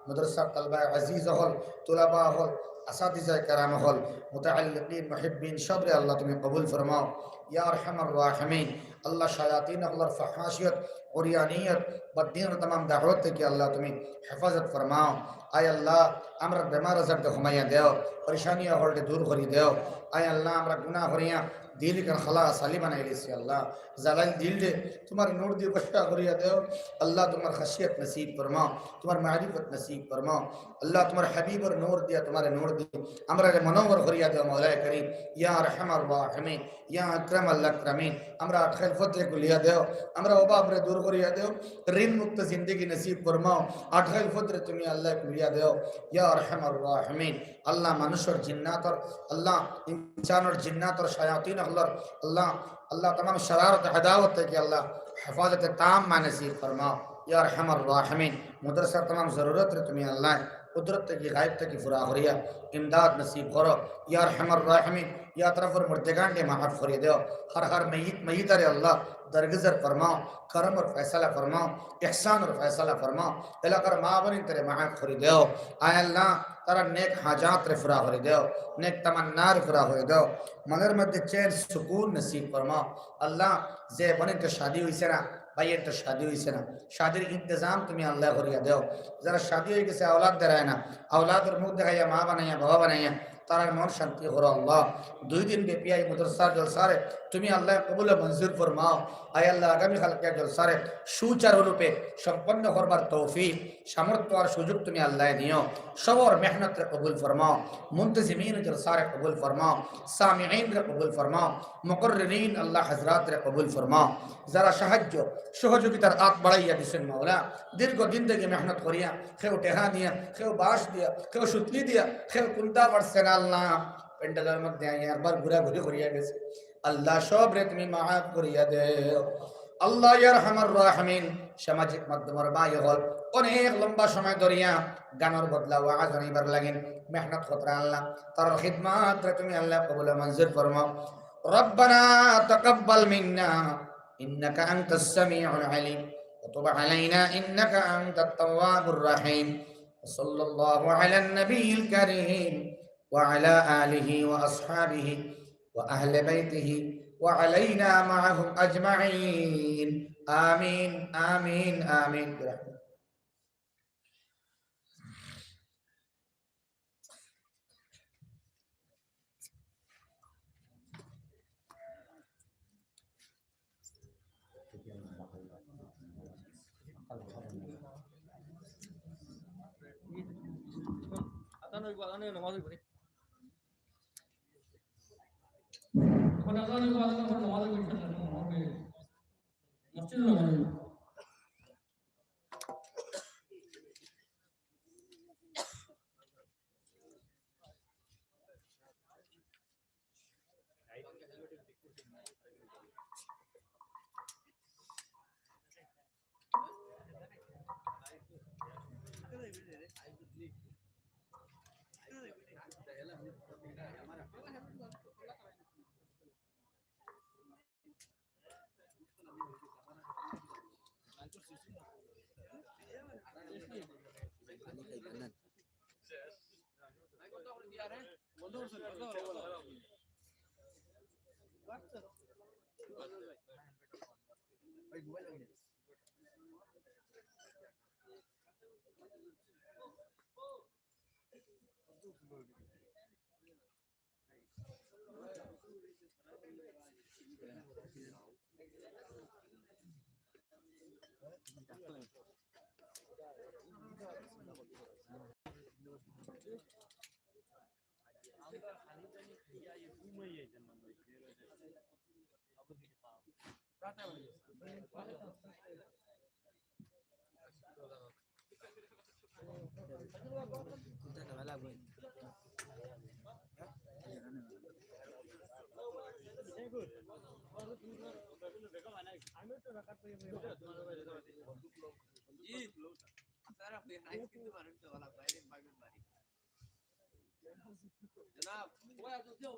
মুদরসার তলবায় আজিজ হল তুলাবা হল আসাদিজা কেরাম হল মুতাআল্লিকিন মুহিব্বিন সবরে আল্লাহ তুমি কবুল ফরমাও ইয়া আরহামার রাহিমিন আল্লাহ শায়াতিন আল্লাহর ফাহাশিয়ত ওরিয়ানিয়ত বদ্দিনের तमाम দাওয়াত থেকে আল্লাহ তুমি হেফাজত ফরমাও আয় আল্লাহ আমরা বেমার আজারকে ঘুমাইয়া দেও পরেশানি হলটে দূর করি দেও আয় আল্লাহ আমরা গুনাহ করিয়া দিল কার খালা সালি বানাই দিছি আল্লাহ জালাল দিল দে তোমার নূর দিয়ে বসা করিয়া দেও আল্লাহ তোমার খাশিয়ত নসিব ফরমাও তোমার মারিফত নসিব ফরমাও আল্লাহ তোমার হাবিবর নূর দিয়া তোমার নূর দিয়ে আমরা মনোবর করিয়া দেও মওলায়ে করিম ইয়া আরহামার রাহিমিন ইয়া আকরামাল আকরামিন আমরা খেলফতে কুলিয়া দেও আমরা অভাবরে দূর করিয়া দেও ঋণ মুক্ত জিন্দেগি নসিব ফরমাও আঠাইল ফদরে তুমি আল্লাহ কুলিয়া দেও ইয়া আরহামার রাহিমিন আল্লাহ মানুষের জিন্নাতর আল্লাহ ইনসানের জিন্নাতর শায়াতিন আল্লাহ আল্লাহ আল্লাহ तमाम शरारत अदावत के अल्लाह हिफाजत ताम नसीब फरमाओ या अरहमर राहिमीन मदरसा तमाम ज़रूरत रे तुम्हें अल्लाह कुदरत की गायब की फुराहरिया इमदाद नसीब करो या अरहमर राहिमीन या तरफ मुर्दगान के माफ फरी दो हर मय्यत रे अल्लाह दरगुजर फरमाओ करम और फैसला फरमाओ इहसान और फैसला फरमाओ अल्लाह कर मावनी तेरे माफ फरी दो आय अल्लाह तारा नेक हाजात रे फुरा फरी दो नेक तमन्ना रे फुरा फरी दो मगर मध्य चैन सुकून नसीब फरमाओ अल्लाह जे बने तो शादी हुई से ना भाई तो शादी हुई से ना शादी इंतजाम तुम्हें अल्लाह करिया दो जरा शादी हुई किसी औलाद दे रहे ना औलाद और मुख दिखाया माँ बनाया बाबा बनाया तारा मन शांति हो अल्लाह 2 दिन के पिया मुदरसा जलसारे तुम्हें अल्लाह कबूल मंजूर फरमाओ आय अल्लाह आगामी खालके जलसारे सुचारू रूपे सम्पन्न करবার तौफीक सामर्थ्य और सुযোগ তুমি আল্লাহ দিও সবর মেহনত রে কবুল ফরমাও মুনতজিমিন জলসারে কবুল ফরমাও সামিঈন রে কবুল ফরমাও মুকররিন আল্লাহ হযরত রে কবুল ফরমাও যারা সাহায্য সহযোগিতার হাত বাড়াইয়া দিছেন মাওলা দীর্ঘ দিন থেকে মেহনত করিয়া কেউ টেহা দিয়া কেউ বাঁশ দিয়া কেউ সুতলি দিয়া কেউ কুন্তা পারছেন আল্লাহ পেন্ডালের মধ্যে একবার ঘোরাঘুরি করিয়া গেছে আল্লাহ সব রে তুমি মাফ করিয়া দেও আল্লাহ ইয়া আরহামার রাহিমিন সামাজিক মাধ্যমের বাই হল অনেক লম্বা সময় ধরিয়া গানের বদলা ওয়াজ আনিবার লাগেন মেহনত খতরা আল্লাহ তার খিদমত রে তুমি আল্লাহ কবুল মঞ্জুর ফরমাও রব্বানা তাকাব্বাল মিন্না ইন্নাকা আনতাস সামিউল আলিম ওয়া তুব আলাইনা ইন্নাকা আনতাত তাওয়াবুর রহিম সাল্লাল্লাহু আলান নবিয়িল কারীম ওয়া আলা আলিহি ওয়া আসহাবিহি ওয়া আহলি বাইতিহি وعلينا معهم أجمعين آمين آمين آمين برحمة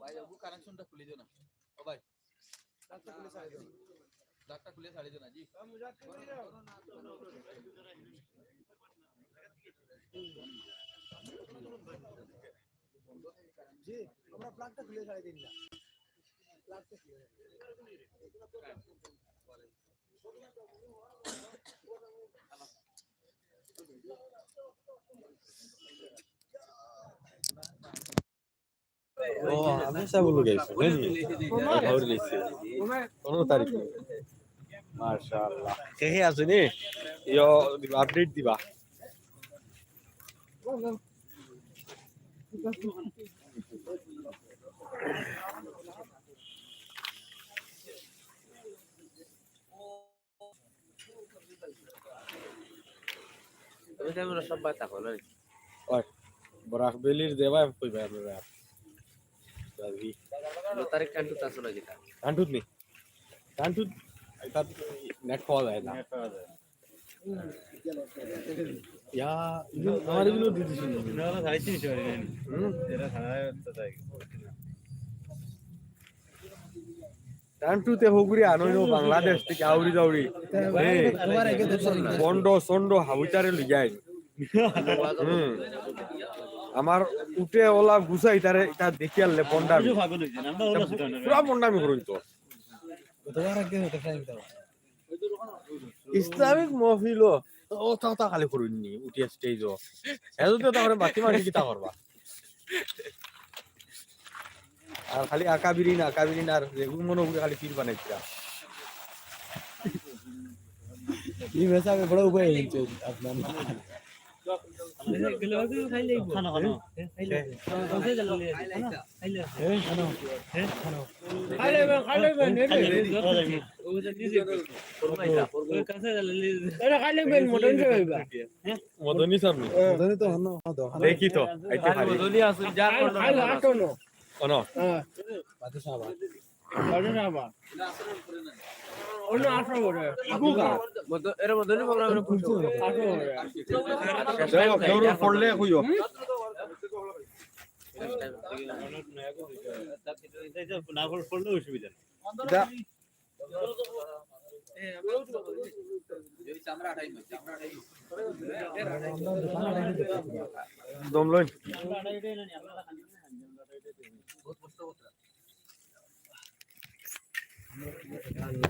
ভাই ওগু কানেকশনটা খুলে দিও না ও ভাই ডাকটা খুলে ছাড়ি দিও না জি জি আমরা প্লাগটা খুলে ছাড়াই দিন না প্লাগটা খুলে ও আমি সাবুল গেছি নাকি আর গেছি 15 তারিখ মাশাআল্লাহ কে আছে নি ইয়ো আপডেট দিবা আমি ক্যামেরা সব বাতা হলো ওই বরাক বেলির দেবা কইবা আমরা দাবি তারিখ কান্টু তাছ না যেটা কান্টুত নি কান্টুত এটা নেট পাওয়া যায় না ইয়া আমার এগুলো দিয়ে দিছেন না খাইছি এরা খায় তো তাই কান্টুতে হগুরি আনইনো বাংলাদেশ থেকে আউরি যাউরি বন্ড সন্ড হাউচারে লিগাই আমার উঠে ওলা গুছাই তারে এটা দেখি আনলে বন্ডা পুরা বন্ডামি করুন তো ইসলামিক মহফিল ও তা খালি করুননি উঠিয়া স্টেজ এত তো তাহলে বাকি মাটি কি তা করবা আর খালি আকাবিরিন আর রেগুন মনে করে খালি পীর বানাইছিলা ये वैसा में बड़ा उपाय है अपना মদনী সামনে तो हम দেখি তো আইতে পারি বদলি আছে যা করলো কোন बात साहब এর বদলি প্রোগ্রাম কেউ পড়লে কইও না পড়লে অসুবিধা এটা দম লই